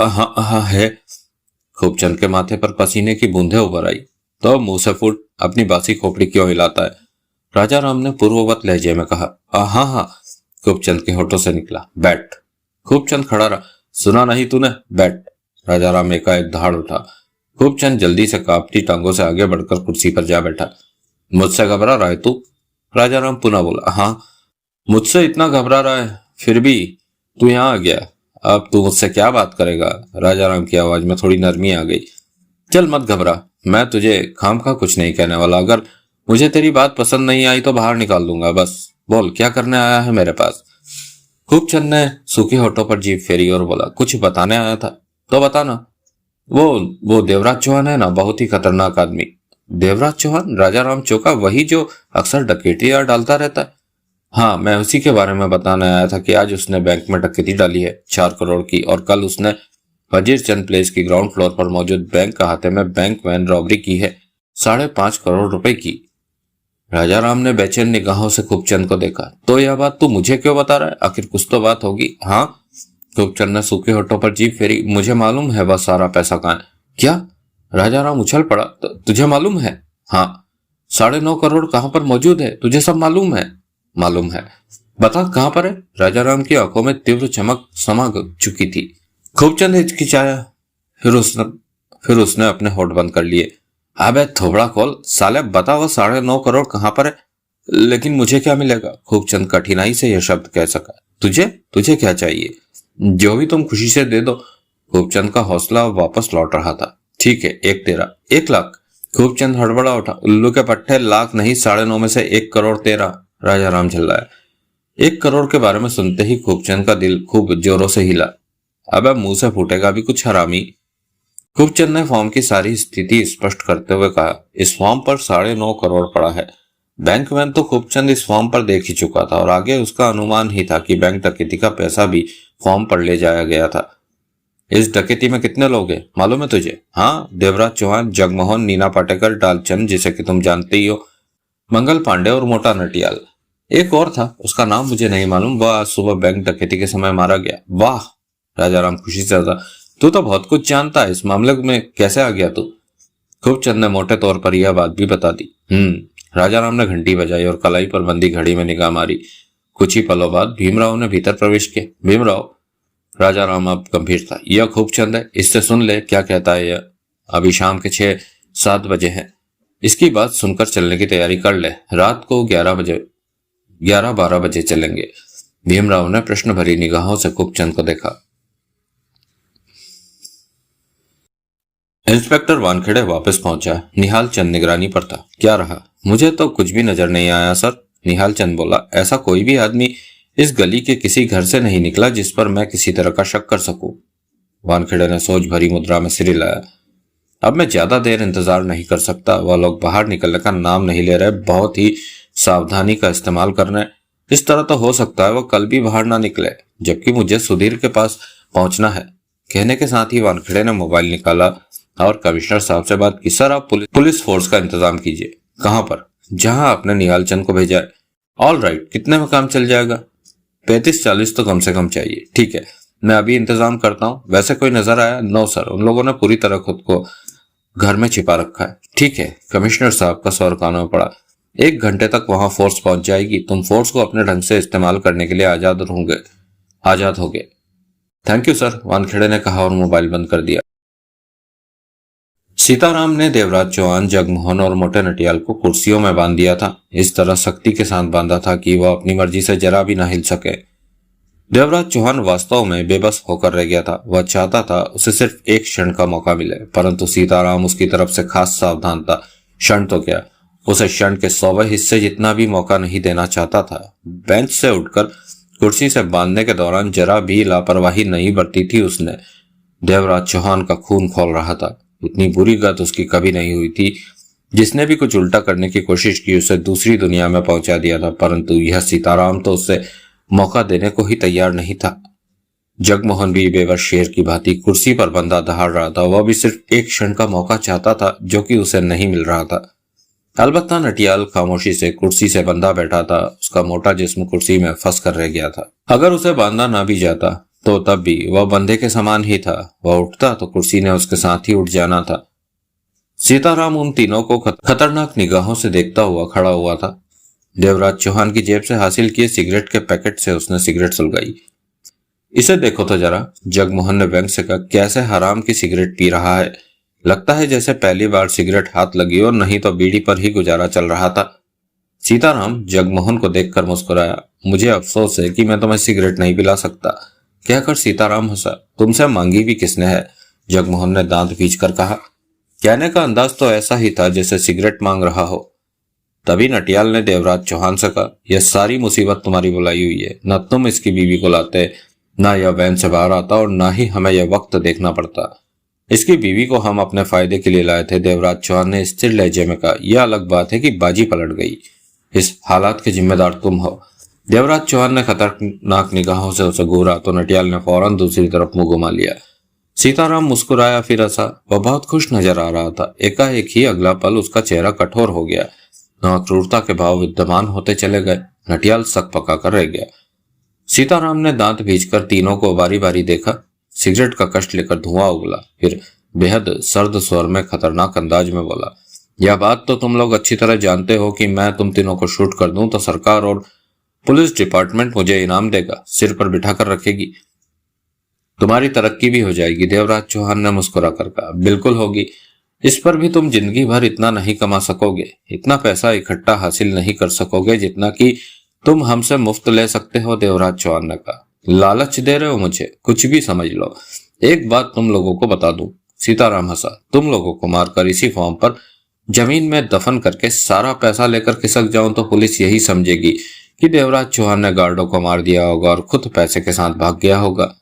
हाँ हाँ है। खूबचंद के माथे पर पसीने की बूंदें उभर आई। तो मुंह से फूट, अपनी बासी खोपड़ी क्यों हिलाता है? राजा राम ने पूर्ववत लहजे में कहा। हाँ हाँ, खूबचंद के होठों से निकला। बैठ। खूबचंद खड़ा रहा। सुना नहीं तूने? बैठ। राजा राम एकाएक दहाड़ उठा। खूबचंद जल्दी से कांपती टांगों से आगे बढ़कर कुर्सी पर जा बैठा। मुझसे घबरा रहा है तू? राजा राम पुनः बोला। हाँ, मुझसे इतना घबरा रहा है, फिर भी तू यहाँ आ गया। अब तू मुझसे क्या बात करेगा? राजा राम की आवाज में थोड़ी नरमी आ गई। चल मत घबरा, मैं तुझे खामखा कुछ नहीं कहने वाला। अगर मुझे तेरी बात पसंद नहीं आई तो बाहर निकाल दूंगा। बस बोल, क्या करने आया है मेरे पास? खूबचंद ने सूखे होठों पर जीभ फेरी और बोला। कुछ बताने आया था तो बताना। वो देवराज चौहान है ना, बहुत ही खतरनाक आदमी। देवराज चौहान? राजा राम चौका, वही जो अक्सर डकैतियां डालता रहता है? हाँ, मैं उसी के बारे में बताने आया था कि आज उसने बैंक में डकैती डाली है 4 करोड़ की, और कल उसने वजीर चंद प्लेस की ग्राउंड फ्लोर पर मौजूद बैंक अहाते में बैंक वैन रॉबरी की है 5.5 करोड़ रुपए की। राजा राम ने बेचैन निगाहों से खूबचंद को देखा। तो यह बात तू मुझे क्यों बता रहा है? आखिर कुछ तो बात होगी। हाँ, खूबचंद ने सूखे होठों पर जीभ फेरी। मुझे मालूम है वह सारा पैसा कहाँ है। क्या? राजा राम उछल पड़ा। तो तुझे मालूम है? हाँ। 9.5 करोड़ कहाँ पर मौजूद है? तुझे सब मालूम है? मालूम है। बता कहाँ पर है? राजा राम की आंखों में तीव्र चमक समा चुकी थी। खूबचंद हिचकिचाया। फिर उसने अपने होठ बंद कर लिए। अबे थोबड़ा खोल साले, बता वह 9.5 करोड़ कहाँ पर है? लेकिन मुझे क्या मिलेगा? खूबचंद कठिनाई से यह शब्द कह सका। तुझे तुझे क्या चाहिए? जो भी तुम खुशी से दे दो। खूबचंद का हौसला वापस लौट रहा था। ठीक है, एक तेरा। 1 लाख? खूबचंद हड़बड़ा उठा। उल्लू के पट्टे, लाख नहीं 9.5 में से 1 करोड़ तेरा। राजा राम चिल्लाया। 1 करोड़ के बारे में सुनते ही खूबचंद का दिल खूब जोरों से हिला। अब मुंह से फूटेगा भी कुछ हरामी। खूबचंद ने फॉर्म की सारी स्थिति स्पष्ट करते हुए कहा। इस फॉर्म पर 9.5 करोड़ पड़ा है। बैंकमैन तो खूबचंद इस फॉर्म पर देख ही चुका था और आगे उसका अनुमान ही था कि बैंक डकैती का पैसा भी फॉर्म पर ले जाया गया था। इस डकैती में कितने लोग हैं मालूम है तुझे? हाँ, देवराज चौहान, जगमोहन, नीना पाटेकर, डालचंद जिसे कि तुम जानते ही हो, मंगल पांडे और मोटा नटियाल। एक और था, उसका नाम मुझे नहीं मालूम। वह आज सुबह बैंक डकैती के समय मारा गया। वाह! राजाराम खुशी से था। तू तो बहुत कुछ जानता है। इस मामले में कैसे आ गया तू? खूबचंद ने मोटे तौर पर यह बात भी बता दी। राजाराम ने घंटी बजाई और कलाई पर बंदी घड़ी में निगाह मारी। कुछ ही पलों बाद भीमराव ने भीतर प्रवेश किया। भीमराव, राजाराम अब गंभीर था, यह खूबचंद है, इससे सुन ले क्या कहता है यह। अभी शाम के 6-7 बजे हैं। इसकी बात सुनकर चलने की तैयारी कर ले। रात को 11-12 बजे चलेंगे। भीमराव ने प्रश्न भरी निगाहों से खूबचंद को देखा। इंस्पेक्टर वानखेड़े वापस पहुंचा। निहाल चंद निगरानी पर था। क्या रहा? मुझे तो कुछ भी नजर नहीं आया सर। निहाल चंद बोला। ऐसा कोई भी आदमी इस गली के किसी घर से नहीं निकला जिस पर मैं किसी तरह का शक कर सकूं। वानखेड़े ने सोच भरी मुद्रा में सिर हिलाया। अब मैं ज्यादा देर इंतजार नहीं कर सकता। वह लोग बाहर निकलने का नाम नहीं ले रहे। बहुत ही सावधानी का इस्तेमाल करना है। इस तरह तो हो सकता है वह कल भी बाहर ना निकले, जबकि मुझे सुधीर के पास पहुंचना है। कहने के साथ ही वानखेड़े ने मोबाइल निकाला और कमिश्नर साहब से बात की। सर, आप पुलिस फोर्स का इंतजाम कीजिए। कहां पर? जहां आपने निहाल चंद को भेजा है। All right. कितने में काम चल जाएगा? 35-40 तो कम से कम चाहिए। ठीक है, मैं अभी इंतजाम करता हूँ। वैसे कोई नजर आया? नो सर, उन लोगों ने पूरी तरह खुद को घर में छिपा रखा है। ठीक है। कमिश्नर साहब का स्वर कानों में पड़ा। 1 घंटे तक वहां फोर्स पहुंच जाएगी। तुम फोर्स को अपने ढंग से इस्तेमाल करने के लिए आजाद होगे। थैंक यू सर, वानखेड़े ने कहा और मोबाइल बंद कर दिया। सीताराम ने देवराज चौहान, जगमोहन और मोटे नटियाल को कुर्सियों में बांध दिया था। इस तरह सख्ती के साथ बांधा था कि वह अपनी मर्जी से जरा भी ना हिल सके। देवराज चौहान वास्तव में बेबस होकर रह गया था। वह चाहता था उसे सिर्फ एक क्षण का मौका मिले, परंतु सीताराम उसकी तरफ से खास सावधान था। क्षण तो क्या, उसे क्षण के 100वें हिस्से जितना भी मौका नहीं देना चाहता था। बेंच से उठकर कुर्सी से बांधने के दौरान जरा भी लापरवाही नहीं बरती थी उसने। देवराज चौहान का खून खौल रहा था। इतनी बुरी गत उसकी कभी नहीं हुई थी। जिसने भी कुछ उल्टा करने की कोशिश की उसे दूसरी दुनिया में पहुंचा दिया था, परंतु यह सीताराम तो उसे मौका देने को ही तैयार नहीं था। जगमोहन भी बेबस शेर की भांति कुर्सी पर बंधा दहाड़ रहा था। वह भी सिर्फ एक क्षण का मौका चाहता था, जो कि उसे नहीं मिल रहा था। अलबत्ता नटियाल खामोशी से कुर्सी से बंधा बैठा था। उसका मोटा जिस्म कुर्सी में फंस कर रह गया था। अगर उसे बांधा ना भी जाता तो तब भी वह बंधे के समान ही था। वह उठता तो कुर्सी ने उसके साथ ही उठ जाना था। सीताराम उन तीनों को खतरनाक निगाहों से देखता हुआ खड़ा हुआ था। देवराज चौहान की जेब से हासिल किए सिगरेट के पैकेट से उसने सिगरेट सुलगाई। इसे देखो तो जरा, जगमोहन ने व्यंग से कहा। कैसे हराम की सिगरेट पी रहा है। लगता है जैसे पहली बार सिगरेट हाथ लगी और नहीं तो बीड़ी पर ही गुजारा चल रहा था। सीताराम जगमोहन को देखकर मुस्कुराया। मुझे अफसोस है कि मैं तुम्हें सिगरेट नहीं पिला सकता, कहकर सीताराम हंसा। तुमसे मांगी भी किसने है? जगमोहन ने दांत भींचकर कहा। कहने का अंदाज तो ऐसा ही था जैसे सिगरेट मांग रहा हो। तभी नटियाल ने देवराज चौहान से कहा। यह सारी मुसीबत तुम्हारी बुलाई हुई है। न तुम इसकी बीवी को लाते, ना यह वैन से बाहर आता और ना ही हमें यह वक्त देखना पड़ता। इसकी बीवी को हम अपने फायदे के लिए लाए थे। देवराज चौहान ने स्थिर लहजे में कहा। यह अलग बात है कि बाजी पलट गई। इस हालात के जिम्मेदार तुम हो। देवराज चौहान ने खतरनाक निगाहों से उसे घूरा तो नटियाल ने फौरन दूसरी तरफ मुंह घुमा लिया। सीताराम मुस्कुराया, फिर हंसा। वह बहुत खुश नजर आ रहा था। एकाएक ही अगला पल उसका चेहरा कठोर हो गया। क्रूरता के भाव विद्यमान होते चले गए। नटियाल सक पका कर रह गया। सीताराम ने दांत भींचकर तीनों को बारी बारी देखा। सिगरेट का कष्ट लेकर धुआं उगला, फिर बेहद सर्द स्वर में खतरनाक अंदाज में बोला, यह बात तो तुम लोग अच्छी तरह जानते हो कि मैं तुम तीनों को शूट कर दूं तो सरकार और पुलिस डिपार्टमेंट मुझे इनाम देगा, सिर पर बिठा कर रखेगी, तुम्हारी तरक्की भी हो जाएगी। देवराज चौहान ने मुस्कुरा कर कहा, बिल्कुल होगी। इस पर भी तुम जिंदगी भर इतना नहीं कमा सकोगे, इतना पैसा इकट्ठा हासिल नहीं कर सकोगे जितना कि तुम हमसे मुफ्त ले सकते हो। देवराज चौहान ने कहा, लालच दे रहे हो मुझे, कुछ भी समझ लो। एक बात तुम लोगों को बता दूं। सीताराम हंसा, तुम लोगों को मारकर इसी फॉर्म पर जमीन में दफन करके सारा पैसा लेकर खिसक जाऊं तो पुलिस यही समझेगी कि देवराज चौहान ने गार्डों को मार दिया होगा और खुद पैसे के साथ भाग गया होगा।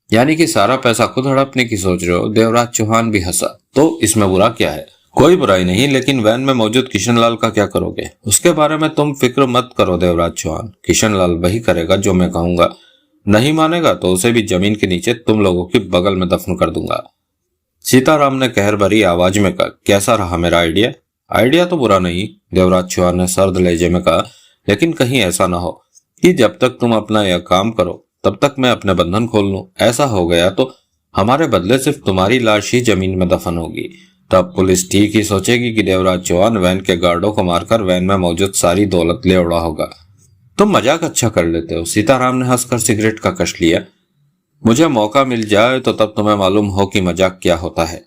यानी कि सारा पैसा खुद हड़पने की सोच रहे हो। देवराज चौहान भी हंसा, तो इसमें बुरा क्या है? कोई बुराई नहीं, लेकिन वैन में मौजूद किशनलाल का क्या करोगे? उसके बारे में तुम फिक्र मत करो देवराज चौहान, किशनलाल वही करेगा जो मैं कहूंगा। नहीं मानेगा तो उसे भी जमीन के नीचे तुम लोगों की बगल में दफन कर दूंगा। सीताराम ने कहर भरी आवाज में कहा, कैसा रहा मेरा आइडिया? आइडिया तो बुरा नहीं, देवराज चौहान ने सर्द लहजे में कहा, लेकिन कहीं ऐसा ना हो कि जब तक तुम अपना यह काम करो तब तक मैं अपने बंधन खोल लूं। ऐसा हो गया तो हमारे बदले सिर्फ तुम्हारी लाश ही जमीन में दफन होगी। तब पुलिस ठीक ही सोचेगी कि देवराज चौहान वैन के गार्डों को मारकर वैन में मौजूद सारी दौलत ले उड़ा होगा। तुम मजाक अच्छा कर लेते हो। सीताराम ने हंसकर सिगरेट का कश लिया। मुझे मौका मिल जाए तो तब तुम्हें मालूम हो कि मजाक क्या होता है।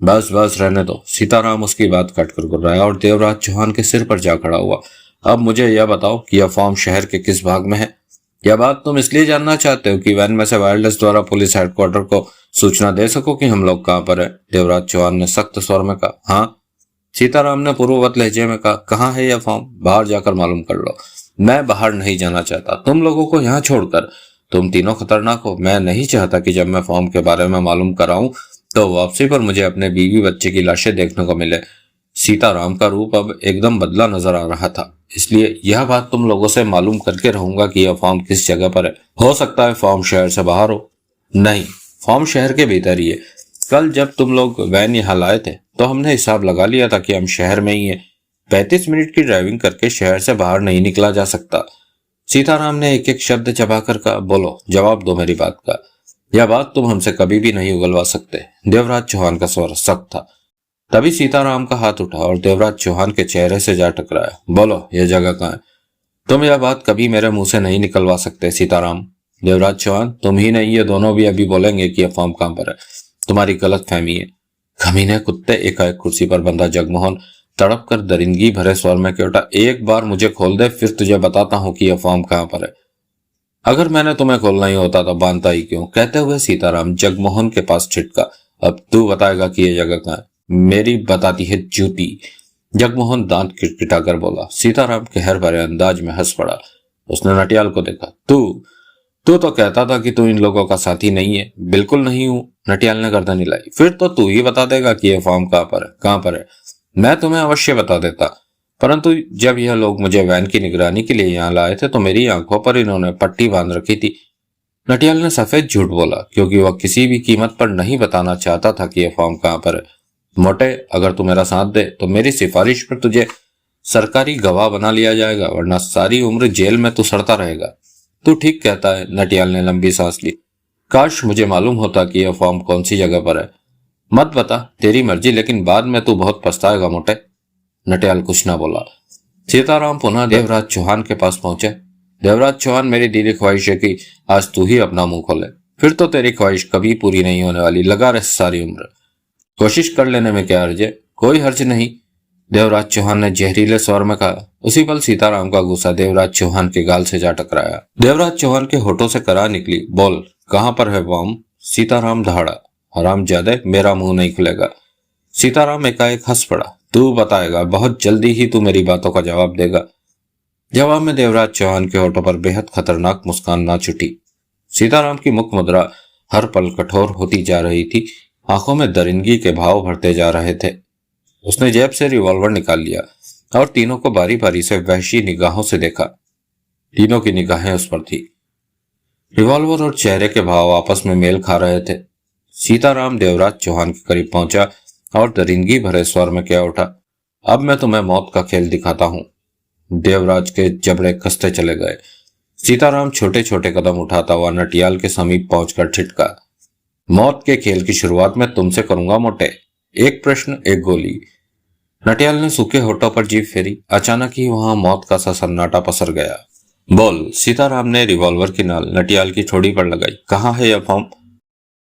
बस बस रहने दो। सीताराम उसकी बात काटकर गुर्राया और देवराज चौहान के सिर पर जा खड़ा हुआ। अब मुझे यह बताओ कि यह फॉर्म शहर के किस भाग में है? यह बात तुम इसलिए जानना चाहते हो कि वैन में से वायरलेस द्वारा पुलिस हेडक्वार्टर को सूचना दे सको कि हम लोग कहां पर है? देवराज चौहान ने सख्त स्वर में कहा। हाँ। सीताराम ने पूर्ववत लहजे में कहा, कहाँ है यह फॉर्म? बाहर जाकर मालूम कर लो। मैं बाहर नहीं जाना चाहता, तुम लोगों को यहाँ छोड़कर। तुम तीनों खतरनाक हो। मैं नहीं चाहता कि जब मैं फॉर्म के बारे में मालूम कराऊं तो वापसी पर मुझे अपने बीवी बच्चे की लाशें देखने को मिले। सीताराम का रूप अब एकदम बदला नजर आ रहा था, इसलिए यह बात तुम लोगों से मालूम करके रहूंगा कि यह फॉर्म किस जगह पर है। हो सकता है फॉर्म शहर से बाहर हो। नहीं, फॉर्म शहर के भीतर ही है। कल जब तुम लोग वैन यहाँ लाए थे तो हमने हिसाब लगा लिया था कि हम शहर में ही है। 35 मिनट की ड्राइविंग करके शहर से बाहर नहीं निकला जा सकता। सीताराम ने एक एक शब्द चबाकर कहा, बोलो, जवाब दो मेरी बात का। यह बात तुम हमसे कभी भी नहीं उगलवा सकते। देवराज चौहान का स्वर सख्त था। तभी सीताराम का हाथ उठा और देवराज चौहान के चेहरे से जा टकराया। बोलो, यह जगह कहाँ है? तुम यह बात कभी मेरे मुंह से नहीं निकलवा सकते सीताराम। देवराज चौहान, तुम ही नहीं, ये दोनों भी अभी बोलेंगे कि यह फॉर्म कहां पर है। तुम्हारी गलत फहमी है। कमीने कुत्ते। एकाएक कुर्सी पर बंधा जगमोहन तड़प कर दरिंदगी भरे स्वर में उठा, एक बार मुझे खोल दे, फिर तुझे बताता हूं कि यह फॉर्म कहां पर है। अगर मैंने तुम्हें खोलना ही होता तो बांधता ही क्यों? कहते हुए सीताराम जगमोहन के पास छिटका। अब तू बताएगा कि यह जगह कहां है? मेरी बताती है जूती। जगमोहन दांत किटकिटाकर बोला। सीताराम कहर भरे अंदाज में हंस पड़ा। उसने नटियाल को देखा। तू तो कहता था कि तू इन लोगों का साथी नहीं है। बिल्कुल नहीं हूं, नटियाल ने गर्दन हिलाई। फिर तो तू ही बता देगा कि यह फॉर्म कहां पर है। मैं तुम्हें अवश्य बता देता, परंतु जब यह लोग मुझे वैन की निगरानी के लिए यहाँ लाए थे तो मेरी आंखों पर इन्होंने पट्टी बांध रखी थी। नटियाल ने सफेद झूठ बोला, क्योंकि वह किसी भी कीमत पर नहीं बताना चाहता था कि यह फॉर्म कहां पर है। मोटे, अगर तू मेरा साथ दे तो मेरी सिफारिश पर तुझे सरकारी गवाह बना लिया जाएगा, वरना सारी उम्र जेल में तू सड़ता रहेगा। तू ठीक कहता है। नटियाल ने लंबी सांस ली। काश मुझे मालूम होता कि यह फॉर्म कौन सी जगह पर है। मत बता, तेरी मर्जी, लेकिन बाद में तू बहुत पछताएगा मोटे। नटियाल कुछ ना बोला। सीताराम पुनः देवराज चौहान के पास पहुंचे। देवराज चौहान, मेरी दिली ख्वाहिश है कि आज तू ही अपना मुंह खोले। फिर तो तेरी ख्वाहिश कभी पूरी नहीं होने वाली। लगा रहे सारी उम्र। कोशिश कर लेने में क्या हर्ज है? कोई हर्ज नहीं, देवराज चौहान ने जहरीले स्वर में कहा। उसी पल सीताराम का गुस्सा देवराज चौहान के गाल से जा टकराया। देवराज चौहान के होठों से करार निकली, बोल, कहां पर है फॉर्म? सीताराम दहाड़ा। हरामजादे, मेरा मुंह नहीं खुलेगा। सीताराम एकाएक हंस पड़ा। तू बताएगा, बहुत जल्दी ही तू मेरी बातों का जवाब देगा। जवाब में देवराज चौहान के होठों पर बेहद खतरनाक मुस्कान नाच उठी। सीताराम की मुख मुद्रा हर पल कठोर होती जा रही थी। आंखों में दरिंदगी के भाव भरते जा रहे थे। उसने जेब से रिवॉल्वर निकाल लिया और तीनों को बारी बारी से वहशी निगाहों से देखा। तीनों की निगाहें उस पर थी। रिवॉल्वर और चेहरे के भाव आपस में मेल खा रहे थे। सीताराम देवराज चौहान के करीब पहुंचा और दरिंदगी भरे स्वर में क्या उठा, अब मैं तुम्हें मौत का खेल दिखाता हूं। देवराज के जबड़े कसते चले गए। सीताराम छोटे छोटे कदम उठाता हुआ नटियाल के समीप पहुंचकर ठिठका, मौत के खेल की शुरुआत मैं तुमसे करूंगा मोटे। एक प्रश्न, एक गोली। नटियाल ने सूखे होठों पर जीभ फेरी। अचानक ही वहां मौत का सा सन्नाटा पसर गया। बोल। सीताराम ने रिवॉल्वर की नाल नटियाल की ठोड़ी पर लगाई। कहाँ है यह फॉर्म?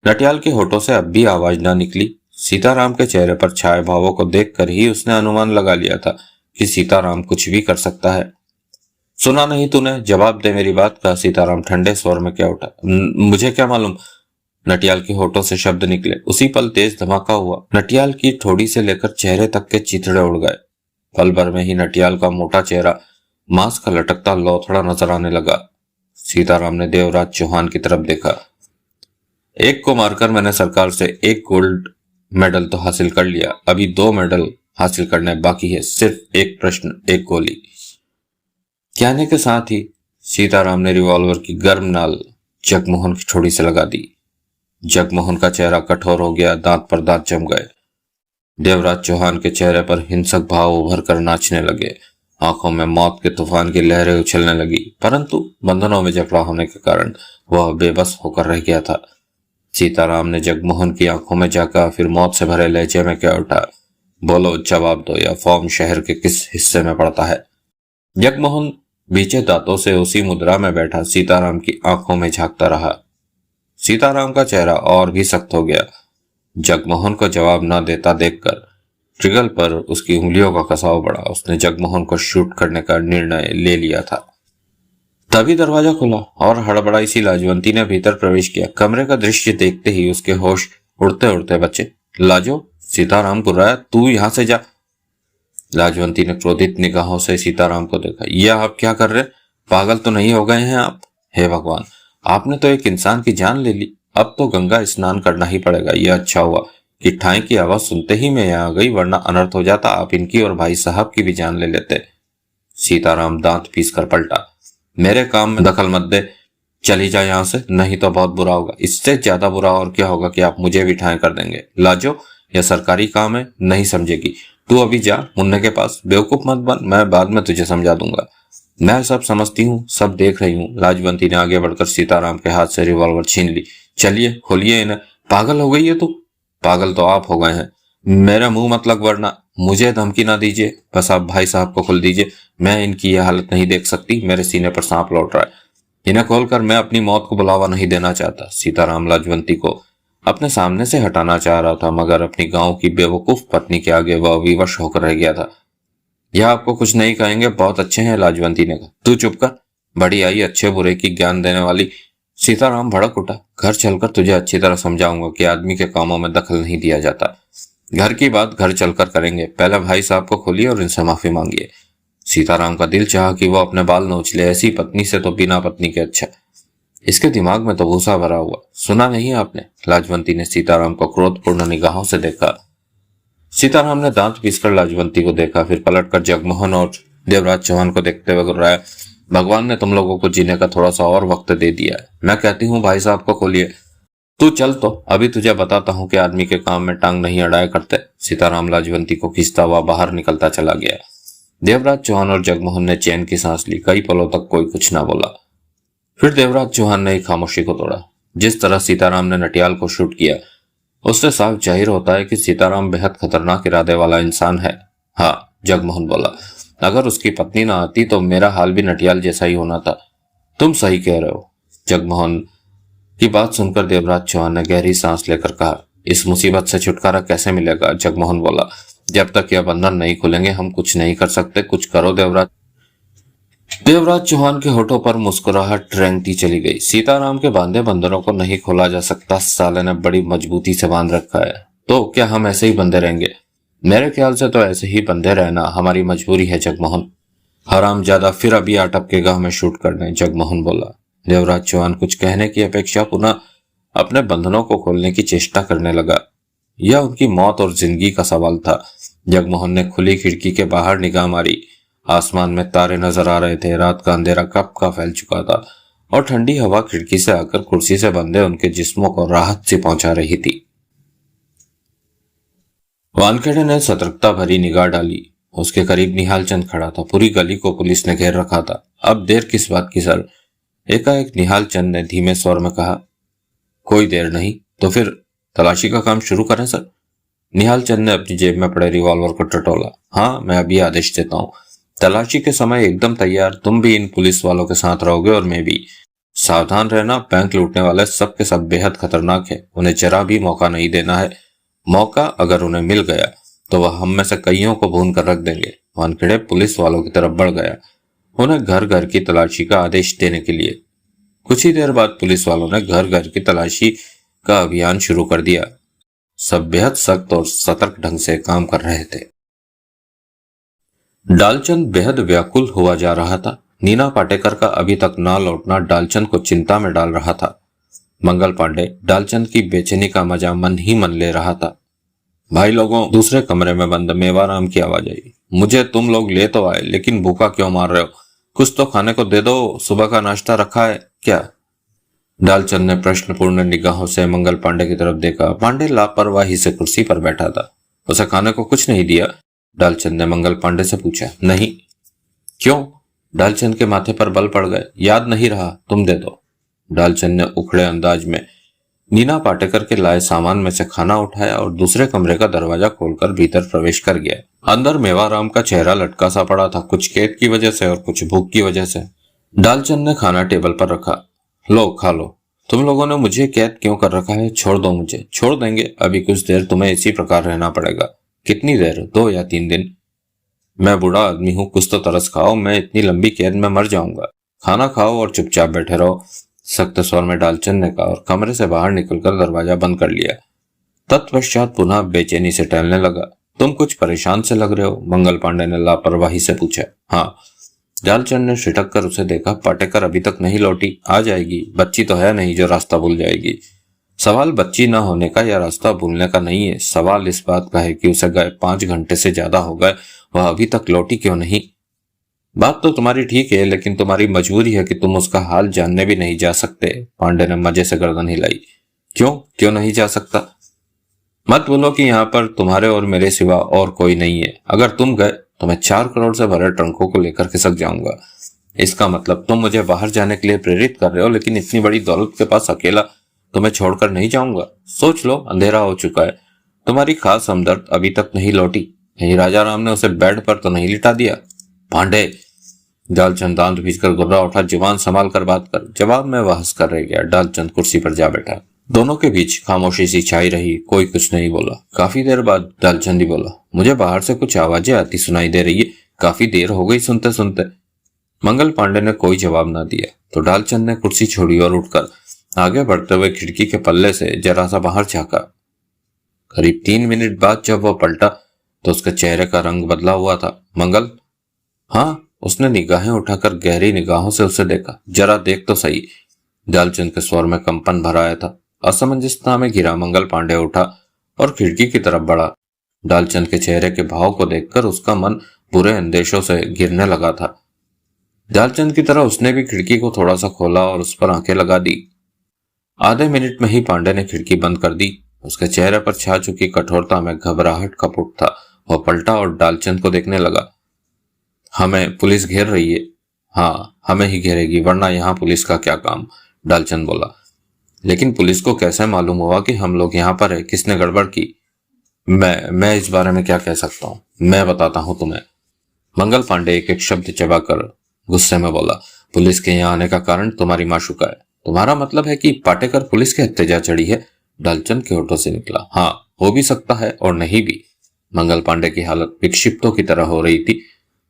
नटियाल के होठों से अब भी आवाज ना निकली। सीताराम के चेहरे पर छाए भावों को देखकर ही उसने अनुमान लगा लिया था कि सीताराम कुछ भी कर सकता है। सुना नहीं तूने? जवाब दे मेरी बात का। सीताराम ठंडे स्वर में क्या उठा। मुझे क्या मालूम? नटियाल के होठों से शब्द निकले। उसी पल तेज धमाका हुआ। नटियाल की ठोड़ी से लेकर चेहरे तक के चिथड़े उड़ गए। पल भर में ही नटियाल का मोटा चेहरा मांस का लटकता लौथड़ा नजर आने लगा। सीताराम ने देवराज चौहान की तरफ देखा। एक को मारकर मैंने सरकार से एक गोल्ड मेडल तो हासिल कर लिया, अभी 2 मेडल हासिल करने बाकी है। सिर्फ एक प्रश्न, एक गोली। कहने के साथ ही सीताराम ने रिवॉल्वर की गर्म नाल जगमोहन की ठोड़ी से लगा दी। जगमोहन का चेहरा कठोर हो गया, दांत पर दांत जम गए। देवराज चौहान के चेहरे पर हिंसक भाव उभर कर नाचने लगे। आंखों में मौत के तूफान की लहरें उछलने लगी, परंतु बंधनों में जकड़ा होने के कारण वह बेबस होकर रह गया था। सीताराम ने जगमोहन की आंखों में झांका, फिर मौत से भरे लहजे में क्या उठा, बोलो, जवाब दो, यह फॉर्म शहर के किस हिस्से में पड़ता है? जगमोहन बीचे दांतों से उसी मुद्रा में बैठा सीताराम की आंखों में झांकता रहा। सीताराम का चेहरा और भी सख्त हो गया। जगमोहन को जवाब न देता देखकर ट्रिगर पर उसकी उंगलियों का कसाव बढ़ा। उसने जगमोहन को शूट करने का निर्णय ले लिया था। तभी दरवाजा खुला और हड़बड़ाई सी लाजवंती ने भीतर प्रवेश किया। कमरे का दृश्य देखते ही उसके होश उड़ते उड़ते बचे। लाजो, सीताराम गुर्राया, तू यहां से जा। लाजवंती ने क्रोधित निगाहों से सीताराम को देखा। यह आप क्या कर रहे? पागल तो नहीं हो गए हैं आप? हे भगवान, आपने तो एक इंसान की जान ले ली। अब तो गंगा स्नान करना ही पड़ेगा। यह अच्छा हुआ कि ठाई की आवाज सुनते ही मैं यहाँ आ गई, वरना अनर्थ हो जाता। आप इनकी और भाई साहब की भी जान ले लेते। सीताराम दांत पीस कर पलटा। मेरे काम में दखल मत दे, चली जा यहाँ से, नहीं तो बहुत बुरा होगा। इससे ज्यादा बुरा और क्या होगा कि आप मुझे भी ठाई कर देंगे। लाजो, यह सरकारी काम है, नहीं समझेगी। तू अभी जा मुन्ने के पास। बेवकूफ मत बन, मैं बाद में तुझे समझा दूंगा। मैं सब समझती हूँ, सब देख रही हूँ। लाजवंती ने आगे बढ़कर सीताराम के हाथ से रिवॉल्वर छीन ली। चलिए, खोलिए इन्हें। पागल हो गई है तू? पागल तो आप हो गए हैं। मेरा मुंह मत लग, वरना मुझे धमकी ना दीजिए। बस आप भाई साहब को खोल दीजिए। मैं इनकी यह हालत नहीं देख सकती। मेरे सीने पर सांप लौट रहा है। इन्हें खोलकर मैं अपनी मौत को बुलावा नहीं देना चाहता। सीताराम लाजवंती को अपने सामने से हटाना चाह रहा था, मगर अपनी गांव की बेवकूफ पत्नी के आगे वह विवश होकर रह गया था। यह आपको कुछ नहीं कहेंगे, बहुत अच्छे हैं, लाजवंती ने कहा। तू चुप कर, बड़ी आई अच्छे बुरे की ज्ञान देने वाली। सीताराम भड़क उठा। घर चलकर तुझे अच्छी तरह समझाऊंगा कि आदमी के कामों में दखल नहीं दिया जाता। घर की बात घर चलकर करेंगे। पहले भाई साहब को खोलिए और इनसे माफी मांगिए। सीताराम का दिल चाहा कि वो अपने बाल नोच ले। ऐसी पत्नी से तो बिना पत्नी के अच्छा। इसके दिमाग में तो भूसा भरा हुआ। सुना नहीं आपने? लाजवंती ने सीताराम को क्रोधपूर्ण निगाहों से देखा। सीताराम ने दांत पीसकर लाजवंती को देखा, फिर पलटकर जगमोहन और देवराज चौहान को देखते हुए गुर्राया। भगवान ने तुम लोगों को जीने का थोड़ा सा और वक्त दे दिया है। मैं कहती हूँ भाई साहब को खोलिए। तू चल तो, अभी तुझे बताता हूँ कि आदमी के काम में टांग नहीं अड़ाया करते। सीताराम लाजवंती को खींचता हुआ बाहर निकलता चला गया। देवराज चौहान और जगमोहन ने चैन की सांस ली। कई पलों तक कोई कुछ ना बोला। फिर देवराज चौहान ने खामोशी को तोड़ा। जिस तरह सीताराम ने नटियाल को शूट किया, उससे साफ जाहिर होता है कि सीताराम बेहद खतरनाक इरादे वाला इंसान है। हाँ, जगमोहन बोला, अगर उसकी पत्नी ना आती तो मेरा हाल भी नटियाल जैसा ही होना था। तुम सही कह रहे हो। जगमोहन की बात सुनकर देवराज चौहान ने गहरी सांस लेकर कहा। इस मुसीबत से छुटकारा कैसे मिलेगा? जगमोहन बोला। जब तक यह बंधन नहीं खुलेंगे हम कुछ नहीं कर सकते। कुछ करो देवराज। देवराज चौहान के होठों पर मुस्कुराहट रेंगती चली गई। सीताराम के बांधे बंधनों को नहीं खोला जा सकता। साले ने बड़ी मजबूती से बांध रखा है। तो क्या हम ऐसे ही बंधे रहेंगे? मेरे ख्याल से तो ऐसे ही बंधे रहना हमारी मजबूरी है जगमोहन। हरामजादा फिर अभी अटपकेगा हमें शूट करने। जगमोहन बोला। देवराज चौहान कुछ कहने की अपेक्षा पुनः अपने बंधनों को खोलने की चेष्टा करने लगा। यह उनकी मौत और जिंदगी का सवाल था। जगमोहन ने खुली खिड़की के बाहर निगाह मारी। आसमान में तारे नजर आ रहे थे। रात का अंधेरा कब का फैल चुका था और ठंडी हवा खिड़की से आकर कुर्सी से बंधे उनके जिस्मों को राहत से पहुंचा रही थी। वानखेड़े ने सतर्कता भरी निगाह डाली। उसके करीब निहाल चंद खड़ा था। पूरी गली को पुलिस ने घेर रखा था। अब देर किस बात की सर? एकाएक निहाल चंद ने धीमे स्वर में कहा। कोई देर नहीं, तो फिर तलाशी का काम शुरू करें सर? निहाल चंद ने अपनी जेब में पड़े रिवॉल्वर को टटोला। हाँ, मैं अभी आदेश देता हूँ। तलाशी के समय एकदम तैयार। तुम भी इन पुलिस वालों के साथ रहोगे और मैं भी। सावधान रहना, बैंक लूटने वाले सब के सब बेहद खतरनाक है। उन्हें जरा भी मौका नहीं देना है। मौका अगर उन्हें मिल गया तो वह हम में से कईयों को भून कर रख देंगे। वानखेड़े पुलिस वालों की तरफ बढ़ गया, उन्हें घर घर की तलाशी का आदेश देने के लिए। कुछ ही देर बाद पुलिस वालों ने घर घर की तलाशी का अभियान शुरू कर दिया। सब बेहद सख्त और सतर्क ढंग से काम कर रहे थे। डालचंद बेहद व्याकुल हुआ जा रहा था। नीना पाटेकर का अभी तक ना लौटना डालचंद को चिंता में डाल रहा था। मंगल पांडे डालचंद की बेचैनी का मजा मन ही मन ले रहा था। भाई लोगों, दूसरे कमरे में बंद मेवाराम की आवाज आई। मुझे तुम लोग ले तो आए, लेकिन भूखा क्यों मार रहे हो? कुछ तो खाने को दे दो, सुबह का नाश्ता रखा है क्या? डालचंद ने प्रश्नपूर्ण निगाहों से मंगल पांडे की तरफ देखा। पांडे लापरवाही से कुर्सी पर बैठा था। उसे खाने को कुछ नहीं दिया? डालचंद ने मंगल पांडे से पूछा। नहीं। क्यों? डालचंद के माथे पर बल पड़ गए। याद नहीं रहा, तुम दे दो। डालचंद ने उखड़े अंदाज में नीना पाटेकर के लाए सामान में से खाना उठाया और दूसरे कमरे का दरवाजा खोलकर भीतर प्रवेश कर गया। अंदर मेवाराम का चेहरा लटका सा पड़ा था, कुछ कैद की वजह से और कुछ भूख की वजह से। डालचंद ने खाना टेबल पर रखा। लो, खा लो। तुम लोगों ने मुझे कैद क्यों कर रखा है? छोड़ दो मुझे। छोड़ देंगे, अभी कुछ देर तुम्हें इसी प्रकार रहना पड़ेगा। कितनी देर? 2 या 3 दिन। मैं बूढ़ा आदमी हूँ, कुछ तो तरस खाओ। मैं इतनी लंबी कैद में मर जाऊंगा। खाना खाओ और चुपचाप बैठे रहो, सख्त स्वर में डालचंद ने कहा और कमरे से बाहर निकलकर दरवाजा बंद कर लिया। तत्पश्चात पुनः बेचैनी से टहलने लगा। तुम कुछ परेशान से लग रहे हो? मंगल पांडे ने लापरवाही से पूछा। हाँ। डालचंद ने छिटक कर उसे देखा। पाटेकर अभी तक नहीं लौटी? आ जाएगी, बच्ची तो है नहीं जो रास्ता भूल जाएगी। सवाल बच्ची न होने का या रास्ता भूलने का नहीं है। सवाल इस बात का है कि उसे गए 5 घंटे से ज्यादा हो गए, वह अभी तक लौटी क्यों नहीं? बात तो तुम्हारी ठीक है, लेकिन तुम्हारी मजबूरी है कि तुम उसका हाल जानने भी नहीं जा सकते। पांडे ने मजे से गर्दन हिलाई। क्यों नहीं जा सकता? मत बोलो कि यहाँ पर तुम्हारे और मेरे सिवा और कोई नहीं है। अगर तुम गए तो मैं 4 करोड़ से भरे ट्रंकों को लेकर खिसक जाऊंगा। इसका मतलब तुम मुझे बाहर जाने के लिए प्रेरित कर रहे हो, लेकिन इतनी बड़ी दौलत के पास अकेला तुम्हें छोड़कर नहीं जाऊंगा। सोच लो, अंधेरा हो चुका है। तुम्हारी खास हमदर्द अभी तक नहीं लौटी। कहीं राजा राम ने उसे बेड पर तो नहीं लिटा दिया? पांडे, डालचंद दांत भींचकर गुर्रा उठा। जुबान संभाल कर बात कर। जवाब में वह हंसकर रह गया। डालचंद कुर्सी पर जा बैठा। दोनों के बीच खामोशी सी छाई रही। कोई कुछ नहीं बोला। काफी देर बाद डालचंद ही बोला। मुझे बाहर से कुछ आवाजें आती सुनाई दे रही है। काफी देर हो गई सुनते सुनते। मंगल पांडे ने कोई जवाब ना दिया तो डालचंद ने कुर्सी छोड़ी और उठकर आगे बढ़ते हुए खिड़की के पल्ले से जरा सा बाहर झांका। करीब 3 मिनट बाद जब वह पलटा तो उसके चेहरे का रंग बदला हुआ था। मंगल? हाँ। उसने निगाहें उठाकर गहरी निगाहों से उसे देखा। जरा देख तो सही। डालचंद के स्वर में कंपन भर आया था। असमंजसता में घिरा मंगल पांडे उठा और खिड़की की तरफ बढ़ा। डालचंद के चेहरे के भाव को देखकर उसका मन बुरे अंदेशों से गिरने लगा था। डालचंद की तरह उसने भी खिड़की को थोड़ा सा खोला और उस पर आंखें लगा दी। आधे मिनट में ही पांडे ने खिड़की बंद कर दी। उसके चेहरे पर छा चुकी कठोरता में घबराहट का पुट था। वह पलटा और डालचंद को देखने लगा। हमें पुलिस घेर रही है। हाँ, हमें ही घेरेगी, वरना यहाँ पुलिस का क्या काम? डालचंद बोला। लेकिन पुलिस को कैसे मालूम हुआ कि हम लोग यहाँ पर है? किसने गड़बड़ की? मैं इस बारे में क्या कह सकता हूँ? मैं बताता हूँ तुम्हें। मंगल पांडे एक एक शब्द चबाकर गुस्से में बोला। पुलिस के यहाँ आने का कारण तुम्हारी माशूका है। तुम्हारा मतलब है कि पाटेकर पुलिस के हत्थे जा चढ़ी है? डालचंद के होठों से निकला। हाँ, हो भी सकता है और नहीं भी। मंगल पांडे की हालत विक्षिप्तों की तरह हो रही थी।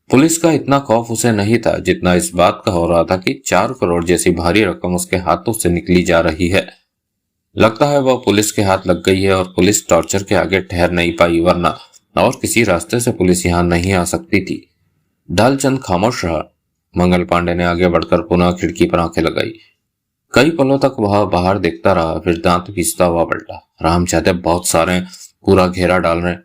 पुलिस का इतना खौफ उसे नहीं था जितना इस बात का हो रहा था कि 4 करोड़ जैसी भारी रकम उसके हाथों से निकली जा रही है। लगता है वह पुलिस के हाथ लग गई है और पुलिस टॉर्चर के आगे ठहर नहीं पाई, वरना और किसी रास्ते से पुलिस यहाँ नहीं आ सकती थी। डालचंद खामोश रहा। मंगल पांडे ने आगे बढ़कर पुनः खिड़की पर आंखें लगाई। कई पलों तक वह बाहर देखता रहा, फिर दांत पीसता हुआ पलटा। रामजादे बहुत सारे, पूरा घेरा डाल रहे।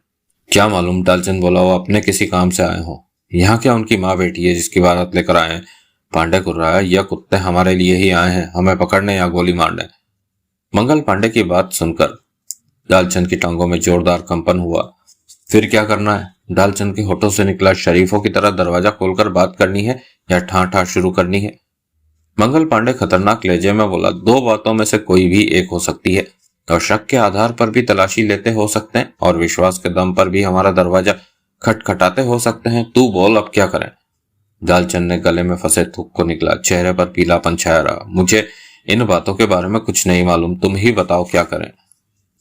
क्या मालूम, डालचंद बोला, वो अपने किसी काम से आए हो। यहाँ क्या उनकी माँ बेटी है जिसकी बारात लेकर आए हैं? पांडे कुर्राया। यह कुत्ते हमारे लिए ही आए हैं, हमें पकड़ने या गोली मारने। मंगल पांडे की बात सुनकर डालचंद की टांगों में जोरदार कंपन हुआ। फिर क्या करना है? डालचंद के होठों से निकला। शरीफों की तरह दरवाजा खोलकर बात करनी है या ठां ठां शुरू करनी है? मंगल पांडे खतरनाक लहजे में बोला, दो बातों में से कोई भी एक हो सकती है, और शक के आधार पर भी तलाशी लेते हो सकते हैं और विश्वास के दम पर भी हमारा दरवाजा खटखटाते हो सकते हैं। तू बोल, अब क्या करें? दालचंद ने गले में फंसे थूक को निकला। चेहरे पर पीलापन छाया रहा। मुझे इन बातों के बारे में कुछ नहीं मालूम, तुम ही बताओ क्या करें।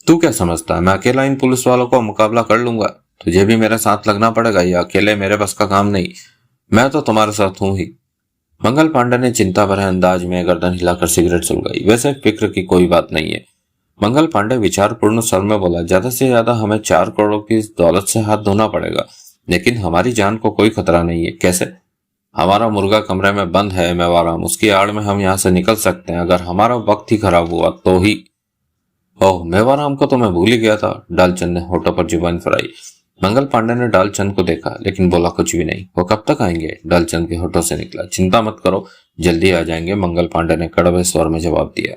तू क्या समझता है मैं अकेला इन पुलिस वालों को मुकाबला कर लूंगा? तुझे भी मेरे साथ लगना पड़ेगा, या अकेले मेरे बस का काम नहीं। मैं तो तुम्हारे साथ हूं ही। मंगल पांडे ने चिंता भरे अंदाज में गर्दन हिलाकर सिगरेट सुलगाई। वैसे फिक्र की कोई बात नहीं है। मंगल पांडे विचारपूर्ण स्वर में बोला, ज्यादा से ज्यादा हमें 4 करोड़ की इस दौलत से हाथ धोना पड़ेगा, लेकिन हमारी जान को कोई खतरा नहीं है। कैसे? हमारा मुर्गा कमरे में बंद है मेवाराम, उसकी आड़ में हम यहाँ से निकल सकते हैं। अगर हमारा वक्त ही खराब हुआ तो ही। ओह, मेवाराम को तो मैं भूल ही गया था। डालचंद ने होठों पर जुबान फराई। मंगल पांडे ने डालचंद को देखा लेकिन बोला कुछ भी नहीं। वो कब तक आएंगे? डालचंद के होठों से निकला। चिंता मत करो, जल्दी आ जाएंगे, मंगल पांडे ने कड़वे स्वर में जवाब दिया।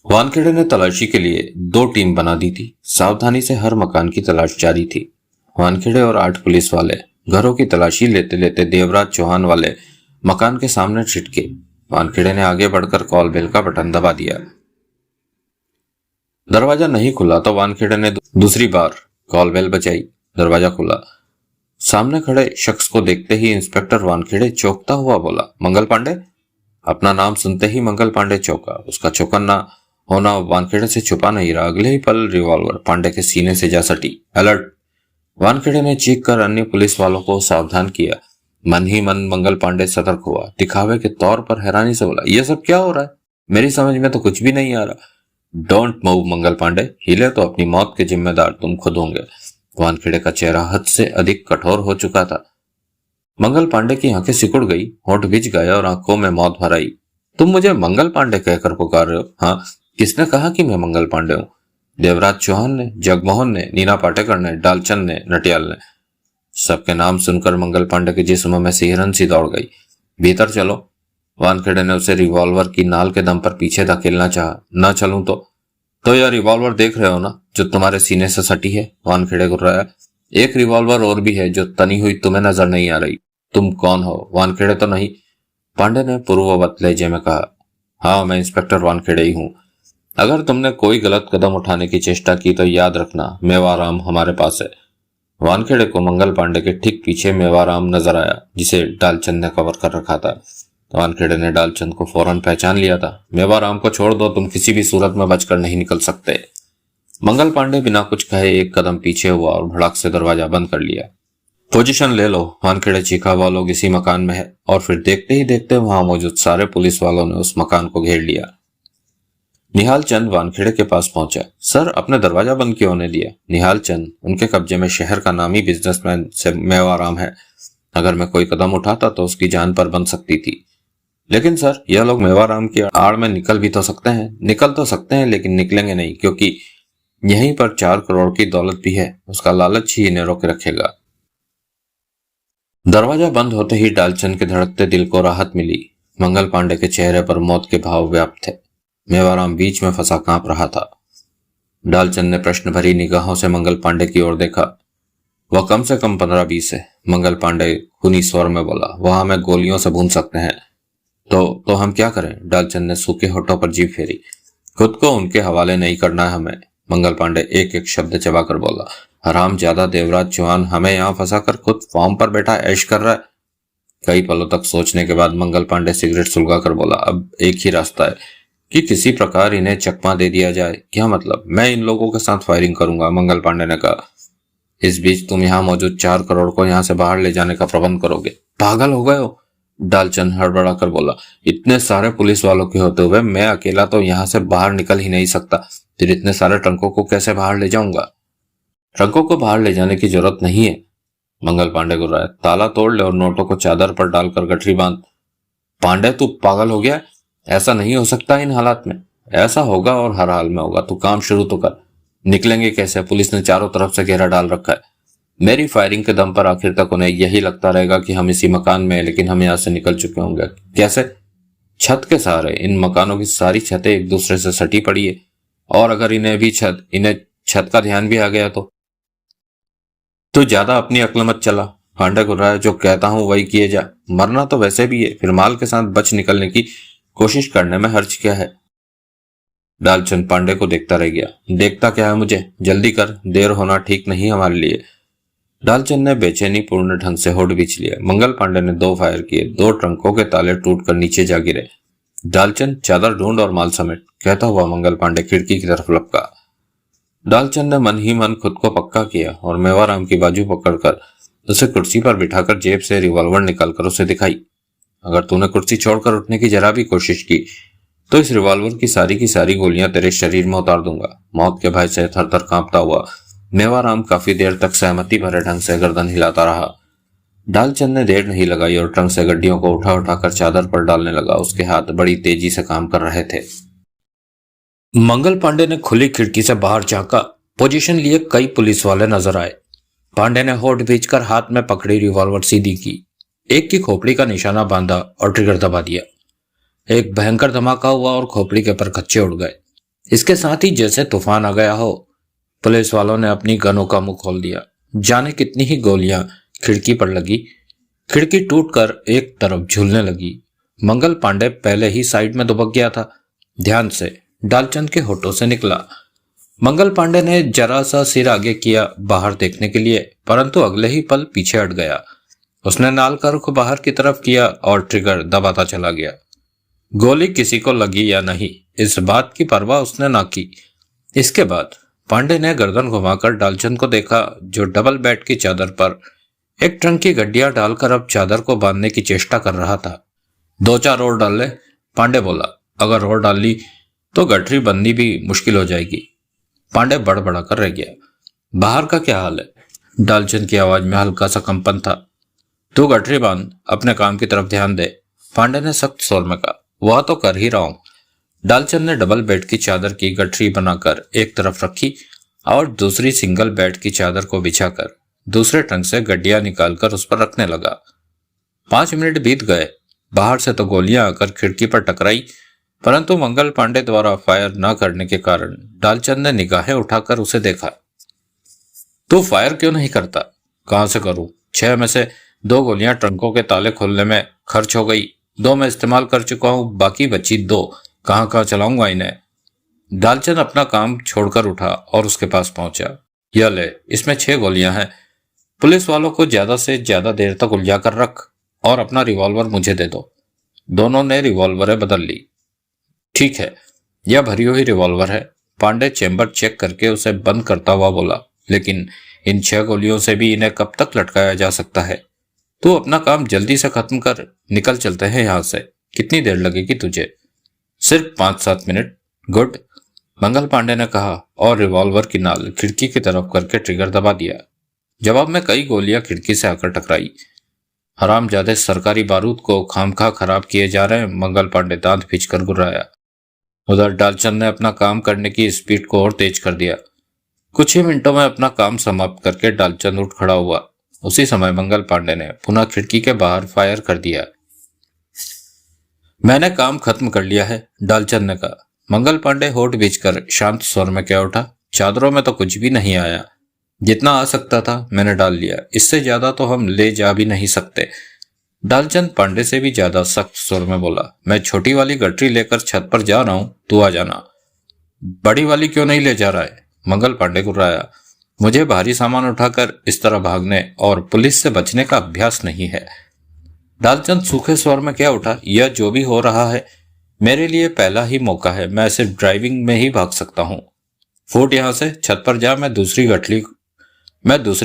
वानखेड़े ने तलाशी के लिए 2 टीम बना दी थी। सावधानी से हर मकान की तलाश जारी थी। वानखेड़े और 8 पुलिस वाले घरों की तलाशी लेते लेते देवराज चौहान वाले मकान के सामने छिटके। वानखेड़े ने आगे बढ़कर कॉल बेल का बटन दबा दिया। दरवाजा नहीं खुला तो वानखेड़े ने दूसरी बार कॉल बेल बजाई। दरवाजा खुला। सामने खड़े शख्स को देखते ही इंस्पेक्टर वानखेड़े चौंकता हुआ बोला, मंगल पांडे? अपना नाम सुनते ही मंगल पांडे चौंका। उसका चौकन्ना होना वानखेड़े से छुपा नहीं रहा। अगले ही पल रिवॉल्वर पांडे के सीने से जा सटी। अलर्ट! वानखेड़े ने चीख कर अन्य पुलिस वालों को सावधान किया। मन ही मन मंगल पांडे सतर्क हुआ। दिखावे के तौर पर हैरानी से बोला, यह सब क्या हो रहा है? मेरी समझ में तो कुछ भी नहीं आ रहा। डोंट मूव मंगल पांडे, हिले तो अपनी मौत के जिम्मेदार तुम खुद होंगे। वानखेड़े का चेहरा हद से अधिक कठोर हो चुका था। मंगल पांडे की आंखें सिकुड़ गई, होंठ भिज गए और आंखों में मौत भर आई। तुम मुझे मंगल पांडे कहकर पुकार रहे हो? हाँ, किसने कहा कि मैं मंगल पांडे हूं? देवराज चौहान ने, जगमोहन ने, नीना पाटेकर ने, डालचंद ने, नटियाल ने। सबके नाम सुनकर मंगल पांडे के जिस्म में सिहरन सी दौड़ गई। भीतर चलो। वानखेड़े ने उसे रिवॉल्वर की नाल के दम पर पीछे धकेलना चाहा। ना चलूं तो यह रिवॉल्वर देख रहे हो ना, जो तुम्हारे सीने से सटी है? वानखेड़े गुर्राया। एक रिवॉल्वर और भी है जो तनी हुई तुम्हें नजर नहीं आ रही। तुम कौन हो? वानखेड़े तो नहीं? पांडे ने पूर्ववत लहजे में कहा। हाँ, मैं इंस्पेक्टर वानखेड़े ही हूं। अगर तुमने कोई गलत कदम उठाने की चेष्टा की तो याद रखना, मेवाराम हमारे पास है। वानखेड़े को मंगल पांडे के ठीक पीछे मेवाराम नजर आया, जिसे डालचंद ने कवर कर रखा था। वानखेड़े ने डालचंद को फौरन पहचान लिया था। मेवाराम को छोड़ दो, तुम किसी भी सूरत में बचकर नहीं निकल सकते। मंगल पांडे बिना कुछ कहे एक कदम पीछे हुआ और भड़क से दरवाजा बंद कर लिया। पोजीशन ले लो, वानखेड़े चीखा। वो लोग इसी मकान में है। और फिर देखते ही देखते वहां मौजूद सारे पुलिस वालों ने उस मकान को घेर लिया। निहाल चंद वानखेड़े के पास पहुंचा। सर, अपने दरवाजा बंद क्यों होने दिया? निहाल चंद, उनके कब्जे में शहर का नामी बिजनेसमैन से मेवाराम है। अगर मैं कोई कदम उठाता तो उसकी जान पर बन सकती थी। लेकिन सर, यह लोग मेवाराम की आड़ में निकल भी तो सकते हैं। निकल तो सकते हैं लेकिन निकलेंगे नहीं, क्योंकि यहीं पर 4 करोड़ की दौलत भी है। उसका लालच ही इन्हें रोके रखेगा। दरवाजा बंद होते ही डालचंद के धड़कते दिल को राहत मिली। मंगल पांडे के चेहरे पर मौत के भाव व्याप्त थे। मेवाराम बीच में फंसा कांप रहा था। डालचंद ने प्रश्न भरी निगाहों से मंगल पांडे की ओर देखा। वह कम से कम 15-20 है। मंगल पांडे खूनी स्वर में बोला, वह हमें गोलियों से भून सकते हैं। तो हम क्या करें? डालचंद ने सूखे होठों पर जीभ फेरी। खुद को उनके हवाले नहीं करना है हमें। मंगल पांडे एक एक शब्द चबाकर बोला। हराम ज्यादा देवराज चौहान हमें यहाँ फंसा कर खुद फॉर्म पर बैठा ऐश कर रहा है। कई पलों तक सोचने के बाद मंगल पांडे सिगरेट सुलगा कर बोला, अब एक ही रास्ता है कि किसी प्रकार इन्हें चकमा दे दिया जाए। क्या मतलब? मैं इन लोगों के साथ फायरिंग करूंगा, मंगल पांडे ने कहा। इस बीच तुम यहाँ मौजूद 4 करोड़ को यहाँ से बाहर ले जाने का प्रबंध करोगे? पागल हो गए हो? डालचंद हड़बड़ा कर बोला। इतने सारे पुलिस वालों के होते हुए मैं अकेला तो यहाँ से बाहर निकल ही नहीं सकता। फिर इतने सारे ट्रंकों को कैसे बाहर ले जाऊंगा? ट्रंकों को बाहर ले जाने की जरूरत नहीं है, मंगल पांडे गुर्राया। ताला तोड़ ले और नोटों को चादर पर डालकर गठरी बांध। पांडे, तू पागल हो गया? ऐसा नहीं हो सकता इन हालात में। ऐसा होगा और हर हाल में होगा। तू काम शुरू तो कर। निकलेंगे कैसे? पुलिस ने चारों तरफ से घेरा डाल रखा है। मेरी फायरिंग के दम पर आखिर तक उन्हें यही लगता रहेगा कि हम इसी मकान में हैं, लेकिन हम यहाँ से निकल चुके होंगे। कैसे? छत के सहारे। इन मकानों की सारी छतें एक दूसरे से सटी पड़ी है, और अगर इन्हें छत का ध्यान भी आ गया तो तू ज्यादा अपनी अक्ल मत चला, पांडे घुर्राया। जो कहता हूं वही किए जा। मरना तो वैसे भी है, फिर माल के साथ बच निकलने की कोशिश करने में हर्ज क्या है। डालचंद पांडे को देखता रह गया। देखता क्या है मुझे, जल्दी कर, देर होना ठीक नहीं हमारे लिए। डालचंद ने बेचैनी पूर्ण ढंग से होठ बीच लिया। मंगल पांडे ने 2 फायर किए। 2 ट्रंकों के ताले टूटकर नीचे जा गिरे। डालचंद चादर ढूंढ और माल समेट, कहता हुआ मंगल पांडे खिड़की की तरफ लपका। डालचंद ने मन ही मन खुद को पक्का किया और मेवाराम की बाजू पकड़कर उसे कुर्सी पर बिठाकर जेब से रिवॉल्वर निकालकर उसे दिखाई। अगर तूने कुर्सी छोड़कर उठने की जरा भी कोशिश की तो इस रिवॉल्वर की सारी गोलियां तेरे शरीर में उतार दूंगा। मौत के भय से थर थर कांपता हुआ मेवाराम काफी देर तक सहमति भरे ढंग से गर्दन हिलाता रहा। डालचंद ने देर नहीं लगाई और ट्रंक से गड्डियों को उठा उठाकर चादर पर डालने लगा। उसके हाथ बड़ी तेजी से काम कर रहे थे। मंगल पांडे ने खुली खिड़की से बाहर झांका। पोजीशन लिए कई पुलिस वाले नजर आए। पांडे ने होठ भींचकर हाथ में पकड़ी रिवॉल्वर सीधी की, एक की खोपड़ी का निशाना बांधा और ट्रिगर दबा दिया। एक भयंकर धमाका हुआ और खोपड़ी के परखच्चे उड़ गए। इसके साथ ही जैसे तूफान आ गया हो, पुलिस वालों ने अपनी गनों का मुंह खोल दिया। जाने कितनी ही गोलियां खिड़की पर लगी। खिड़की टूटकर एक तरफ झूलने लगी। मंगल पांडे पहले ही साइड में दुबक गया था। ध्यान से डालचंद के होठों से निकला। मंगल पांडे ने जरा सा सिर आगे किया बाहर देखने के लिए, परंतु अगले ही पल पीछे हट गया। उसने नाल का रुख बाहर की तरफ किया और ट्रिगर दबाता चला गया। गोली किसी को लगी या नहीं, इस बात की परवाह उसने ना की। इसके बाद पांडे ने गर्दन घुमाकर डालचंद को देखा, जो डबल बेड की चादर पर एक ट्रंक की गड्डियां डालकर अब चादर को बांधने की चेष्टा कर रहा था। 2-4 और डाल ले, पांडे बोला। अगर और डाल ली तो गठरी बंदी भी मुश्किल हो जाएगी। पांडे बड़बड़ा कर रह गया। बाहर का क्या हाल है? डालचंद की आवाज में हल्का सा कंपन था। तू गठरी बांध, अपने काम की तरफ ध्यान दे, पांडे ने सख्त स्वर में कहा। वह तो कर ही रहा हूं। डालचंद ने डबल बेड की चादर की गठरी बनाकर एक तरफ रखी और दूसरी सिंगल बेड की चादर को बिछाकर दूसरे ट्रंक से गड्डियां निकालकर उस पर रखने लगा। 5 मिनट बीत गए। बाहर से तो गोलियां आकर खिड़की पर टकराई, परंतु मंगल पांडे द्वारा फायर न करने के कारण डालचंद ने निगाहें उठाकर उसे देखा। तू फायर क्यों नहीं करता? कहां से करूं? 6 में से 2 गोलियां ट्रंकों के ताले खोलने में खर्च हो गई। 2 मैं इस्तेमाल कर चुका हूं, बाकी बची 2 कहां चलाऊंगा इन्हें? डालचंद अपना काम छोड़कर उठा और उसके पास पहुंचा। यह ले, इसमें 6 गोलियां हैं। पुलिस वालों को ज्यादा से ज्यादा देर तक उलझा कर रख और अपना रिवॉल्वर मुझे दे दो। दोनों ने रिवॉल्वरें बदल ली। ठीक है, यह भरी हुई रिवॉल्वर है, पांडे चेंबर चेक करके उसे बंद करता हुआ बोला। लेकिन इन 6 गोलियों से भी इन्हें कब तक लटकाया जा सकता है? तू अपना काम जल्दी से खत्म कर, निकल चलते हैं यहां से। कितनी देर लगेगी तुझे? सिर्फ 5-7 मिनट। गुड, मंगल पांडे ने कहा और रिवॉल्वर की नाल खिड़की की तरफ करके ट्रिगर दबा दिया। जवाब में कई गोलियां खिड़की से आकर टकराई। हरामजादे सरकारी बारूद को खामखा खराब किए जा रहे हैं, मंगल पांडे दांत खींचकर गुर्राया। उधर डालचंद ने अपना काम करने की स्पीड को और तेज कर दिया। कुछ ही मिनटों में अपना काम समाप्त करके डालचंद उठ खड़ा हुआ। उसी समय मंगल पांडे ने पुनः खिड़की के बाहर फायर कर दिया। मैंने काम खत्म कर लिया है, डालचंद ने कहा। मंगल पांडे होठ बीचकर शांत स्वर में कह उठा। चादरों में तो कुछ भी नहीं आया। जितना आ सकता था मैंने डाल लिया, इससे ज्यादा तो हम ले जा भी नहीं सकते। डालचंद पांडे से भी ज्यादा सख्त स्वर में बोला। मैं छोटी वाली गठरी लेकर छत पर जा रहा हूं, तू आ जाना। बड़ी वाली क्यों नहीं ले जा रहा है? मंगल पांडे गुर्राया। मुझे भारी सामान उठाकर इस तरह भागने और पुलिस से बचने का अभ्यास नहीं है। डालचंद सूखे स्वर में क्या उठा। यह जो भी हो रहा है मेरे लिए पहला ही मौका है। मैं सिर्फ ड्राइविंग में ही भाग सकता हूँ। फूट यहां से, छत पर जा, मैं दूसरी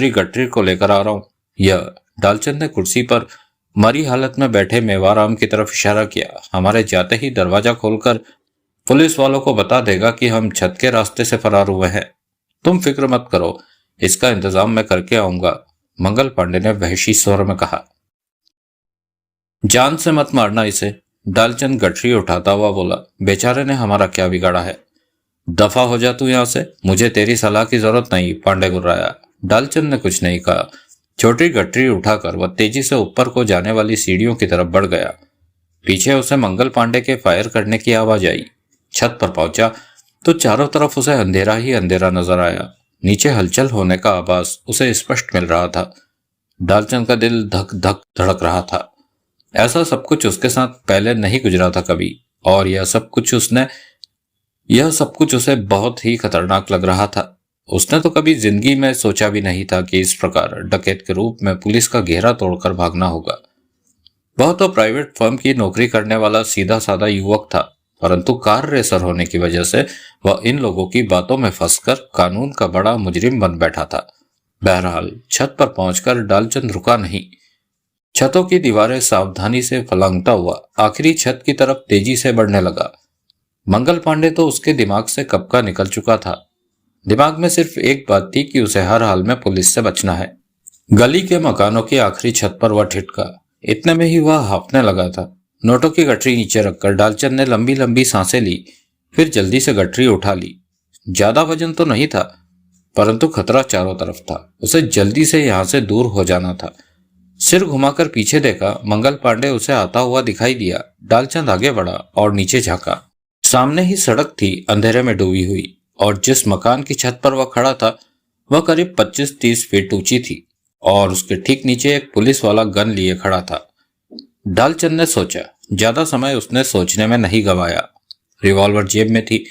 गठरी को लेकर आ रहा हूं। यह डालचंद ने कुर्सी पर मरी हालत में बैठे मेवाराम की तरफ इशारा किया। हमारे जाते ही दरवाजा खोलकर पुलिस वालों को बता देगा कि हम छत के रास्ते से फरार हुए हैं। तुम फिक्र मत करो, इसका इंतजाम मैं करके आऊंगा, मंगल पांडे ने वहशी स्वर में कहा। जान से मत मारना इसे, डालचंद गठरी उठाता हुआ बोला। बेचारे ने हमारा क्या बिगाड़ा है? दफा हो जा तू यहां से, मुझे तेरी सलाह की जरूरत नहीं, पांडे गुर्राया। डालचंद ने कुछ नहीं कहा। छोटी गठरी उठाकर वह तेजी से ऊपर को जाने वाली सीढ़ियों की तरफ बढ़ गया। पीछे उसे मंगल पांडे के फायर करने की आवाज आई। छत पर पहुंचा तो चारों तरफ उसे अंधेरा ही अंधेरा नजर आया। नीचे हलचल होने का आभास उसे स्पष्ट मिल रहा था। डालचंद का दिल धक धक धड़क रहा था। ऐसा सब कुछ उसके साथ पहले नहीं गुजरा था कभी, और यह सब कुछ उसे बहुत ही खतरनाक लग रहा था। उसने तो कभी जिंदगी में सोचा भी नहीं था कि इस प्रकार डकैत के रूप में पुलिस का घेरा तोड़कर भागना होगा। वह तो प्राइवेट फर्म की नौकरी करने वाला सीधा साधा युवक था, परंतु कार रेसर होने की वजह से वह इन लोगों की बातों में फंसकर कानून का बड़ा मुजरिम बन बैठा था। बहरहाल छत पर पहुंचकर डालचंद रुका नहीं। छतों की दीवारें सावधानी से फलांगता हुआ आखिरी छत की तरफ तेजी से बढ़ने लगा। मंगल पांडे तो उसके दिमाग से कब का निकल चुका था। दिमाग में सिर्फ एक बात थी कि उसे हर हाल में पुलिस से बचना है। गली के मकानों की आखिरी छत पर वह ठिठका। इतने में ही वह हांफने लगा था। नोटों की गठरी नीचे रखकर डालचंद ने लंबी लंबी सांसें ली, फिर जल्दी से गठरी उठा ली। ज्यादा वजन तो नहीं था, परंतु खतरा चारों तरफ था। उसे जल्दी से यहां से दूर हो जाना था। सिर घुमाकर पीछे देखा, मंगल पांडे उसे आता हुआ दिखाई दिया। डालचंद आगे बढ़ा और नीचे झांका। सामने ही सड़क थी, अंधेरे में डूबी हुई, और जिस मकान की छत पर वह खड़ा था वह करीब 25-30 फीट ऊंची थी, और उसके ठीक नीचे एक पुलिस वाला गन लिए खड़ा था। डालचंद ने सोचा। ज्यादा समय उसने सोचने में नहीं गवाया। रिवॉल्वर जेब में थी,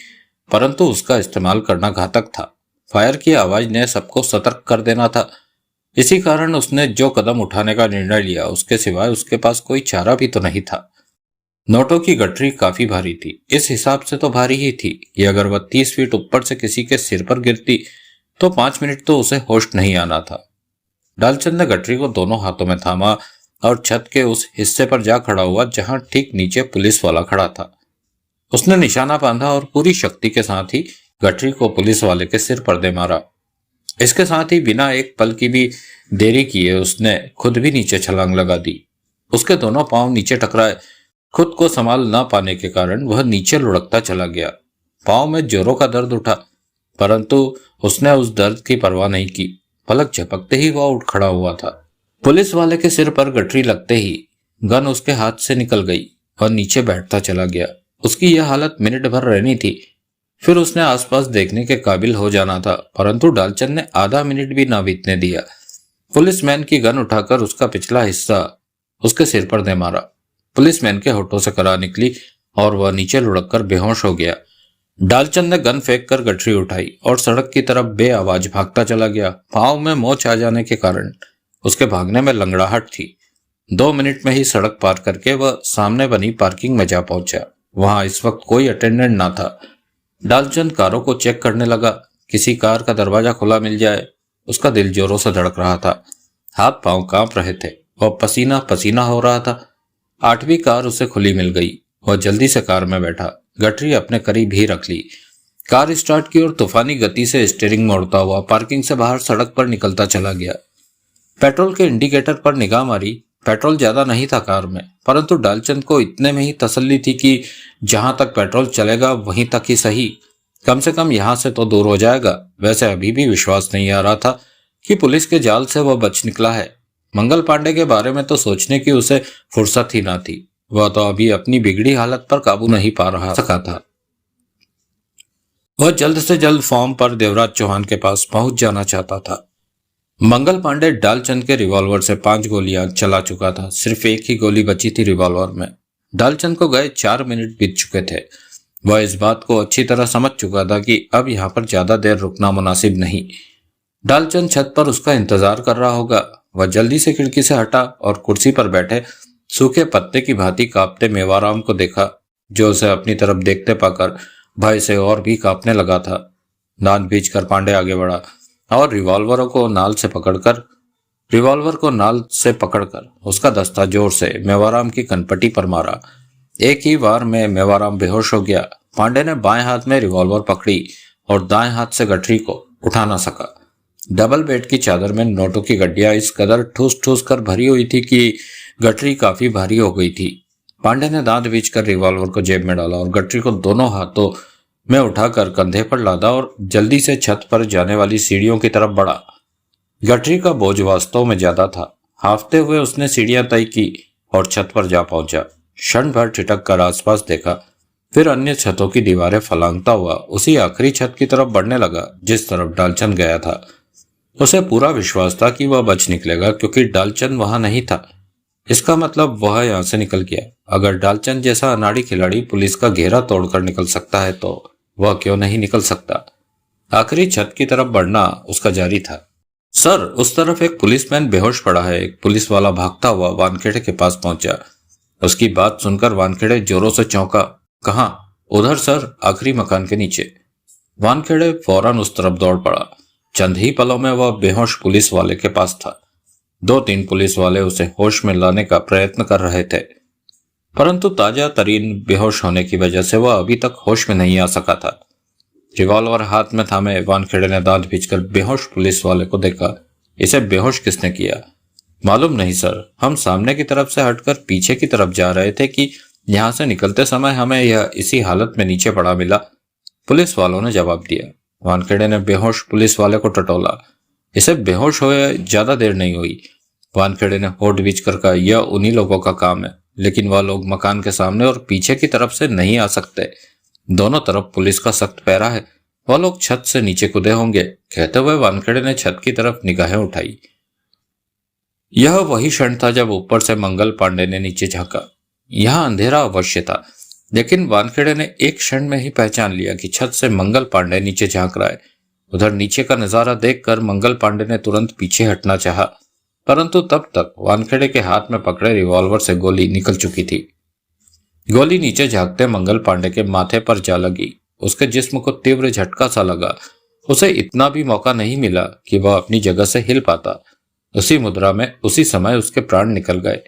परंतु उसका इस्तेमाल करना घातक था। फायर की आवाज ने सबको सतर्क कर देना था। इसी कारण उसने जो कदम उठाने का निर्णय लिया, उसके सिवाय उसके पास कोई चारा भी तो नहीं था। नोटों की गठरी काफी भारी थी। इस हिसाब से तो भारी ही थी कि अगर वह 30 फीट ऊपर से किसी के सिर पर गिरती तो 5 मिनट तो उसे होश नहीं आना था। डालचंद ने गठरी को दोनों हाथों में थामा और छत के उस हिस्से पर जा खड़ा हुआ जहां ठीक नीचे पुलिस वाला खड़ा था। उसने निशाना बांधा और पूरी शक्ति के साथ ही गठरी को पुलिस वाले के सिर पर दे मारा। इसके साथ ही बिना एक पल की भी देरी किए उसने खुद भी नीचे छलांग लगा दी। उसके दोनों पांव नीचे टकराए। खुद को संभाल न पाने के कारण वह नीचे लुढ़कता चला गया। पांव में जोरों का दर्द उठा, परंतु उसने उस दर्द की परवाह नहीं की। पलक झपकते ही वह उठ खड़ा हुआ था। पुलिस वाले के सिर पर गठरी लगते ही गन उसके हाथ से निकल गई और नीचे बैठता चला गया। उसकी यह हालत मिनट भर रहनी थी, फिर उसने आसपास देखने के काबिल हो जाना था, परंतु डालचंद ने आधा मिनट भी ना बीतने दिया। पुलिसमैन की गन उठाकर उसका पिछला हिस्सा उसके सिर पर दे मारा। पुलिसमैन के होठों से करार निकली और वह नीचे लुढ़क कर बेहोश हो गया। डालचंद ने गन फेंक कर गठरी उठाई और सड़क की तरफ बेआवाज भागता चला गया। पांव में मोच आ जाने के कारण उसके भागने में लंगड़ाहट थी। 2 मिनट में ही सड़क पार करके वह सामने बनी पार्किंग में जा पहुंचा। वहां इस वक्त कोई अटेंडेंट ना था। डालचंद कारों को चेक करने लगा। किसी कार का दरवाजा खुला मिल जाए। उसका दिल जोरों से धड़क रहा था। हाथ पांव कांप रहे थे। वह पसीना पसीना हो रहा था। 8वीं कार उसे खुली मिल गई। वह जल्दी से कार में बैठा, गठरी अपने करीब ही रख ली, कार स्टार्ट की और तूफानी गति से स्टीयरिंग मोड़ता हुआ पार्किंग से बाहर सड़क पर निकलता चला गया। पेट्रोल के इंडिकेटर पर निगाह मारी। पेट्रोल ज्यादा नहीं था कार में, परंतु डालचंद को इतने में ही तसल्ली थी कि जहां तक पेट्रोल चलेगा वहीं तक ही सही, कम से कम यहां से तो दूर हो जाएगा। वैसे अभी भी विश्वास नहीं आ रहा था कि पुलिस के जाल से वह बच निकला है। मंगल पांडे के बारे में तो सोचने की उसे फुर्सत ही ना थी। वह तो अभी अपनी बिगड़ी हालत पर काबू नहीं पा रहा सका था। वह जल्द से जल्द फॉर्म पर देवराज चौहान के पास पहुंच जाना चाहता था। मंगल पांडे डालचंद के रिवॉल्वर से 5 गोलियां चला चुका था। सिर्फ एक ही गोली बची थी रिवॉल्वर में। डालचंद को गए 4 मिनट बीत चुके थे। वह इस बात को अच्छी तरह समझ चुका था कि अब यहाँ पर ज्यादा देर रुकना मुनासिब नहीं। डालचंद छत पर उसका इंतजार कर रहा होगा। वह जल्दी से खिड़की से हटा और कुर्सी पर बैठे सूखे पत्ते की भांति कांपते मेवाराम को देखा, जो उसे अपनी तरफ देखते पाकर भय से और भी कांपने लगा था। दांत भींचकर पांडे आगे बढ़ा और रिवॉल्वर को नाल से पकड़कर उसका दस्ता जोर से मेवाराम की कनपटी पर मारा। एक ही बार में मेवाराम बेहोश हो गया। पांडे ने बाएं हाथ में रिवॉल्वर पकड़ी और दाएं हाथ से गठरी को उठा ना सका। डबल बेड की चादर में नोटों की गड्डियां इस कदर ठूस ठूस कर भरी हुई थी कि गठरी काफी भारी हो गई थी। पांडे ने दांत बींचकर रिवॉल्वर को जेब में डाला और गठरी को दोनों हाथों में उठाकर कंधे पर लादा और जल्दी से छत पर जाने वाली सीढ़ियों की तरफ बढ़ा। गठरी का बोझ वास्तव में ज्यादा था। हांफते हुए उसने सीढ़ियां तय की और छत पर जा पहुंचा। क्षण भर ठिठक कर आसपास देखा। फिर अन्य छतों की दीवारें फलांगता हुआ उसी आखिरी छत की तरफ बढ़ने लगा जिस तरफ डालचंद गया था। उसे पूरा विश्वास था कि वह बच निकलेगा क्योंकि डालचंद वहां नहीं था। इसका मतलब वह यहां से निकल गया। अगर डालचंद जैसा अनाड़ी खिलाड़ी पुलिस का घेरा तोड़कर निकल सकता है तो वह क्यों नहीं निकल सकता। आखिरी छत की तरफ बढ़ना उसका जारी था। सर, उस तरफ एक पुलिसमैन बेहोश पड़ा है। एक पुलिस वाला भागता हुआ वानखेड़े के पास पहुंचा। उसकी बात सुनकर वानखेड़े जोरों से चौंका। कहां? उधर सर, आखिरी मकान के नीचे। वानखेड़े फौरन उस तरफ दौड़ पड़ा। चंद ही पलों में वह बेहोश पुलिस वाले के पास था। 2-3 पुलिस वाले उसे होश में लाने का प्रयत्न कर रहे थे, परंतु ताजा तरीन बेहोश होने की वजह से वह अभी तक होश में नहीं आ सका था। रिवॉल्वर हाथ में थामे वानखेड़े ने दांत भींचकर बेहोश पुलिस वाले को देखा। इसे बेहोश किसने किया? मालूम नहीं सर, हम सामने की तरफ से हटकर पीछे की तरफ जा रहे थे कि यहां से निकलते समय हमें यह इसी हालत में नीचे पड़ा मिला, पुलिस वालों ने जवाब दिया। वानखेड़े ने बेहोश पुलिस वाले को टटोला। इसे बेहोश हुए ज्यादा देर नहीं हुई। वानखेड़े ने होठ बींचकर कहा, यह उन्हीं लोगों का काम है, लेकिन वह लोग मकान के सामने और पीछे की तरफ से नहीं आ सकते। दोनों तरफ पुलिस का सख्त पहरा है। वह लोग छत से नीचे कूदे होंगे। कहते हुए वानखेड़े ने छत की तरफ निगाहें उठाई। यह वही क्षण था जब ऊपर से मंगल पांडे ने नीचे झांका। यहां अंधेरा अवश्य था, लेकिन वानखेड़े ने एक क्षण में ही पहचान लिया कि छत से मंगल पांडे नीचे झांक रहा है। उधर नीचे का नजारा देखकर मंगल पांडे ने तुरंत पीछे हटना चाहा, परंतु तब तक वानखेड़े के हाथ में पकड़े रिवॉल्वर से गोली निकल चुकी थी। गोली नीचे झांकते मंगल पांडे के माथे पर जा लगी। उसके जिस्म को तीव्र झटका सा लगा। उसे इतना भी मौका नहीं मिला कि वह अपनी जगह से हिल पाता। उसी मुद्रा में उसी समय उसके प्राण निकल गए।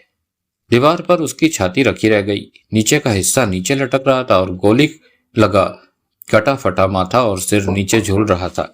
दीवार पर उसकी छाती रखी रह गई। नीचे का हिस्सा नीचे लटक रहा था और गोली लगा कटा फटा माथा और सिर नीचे झूल रहा था।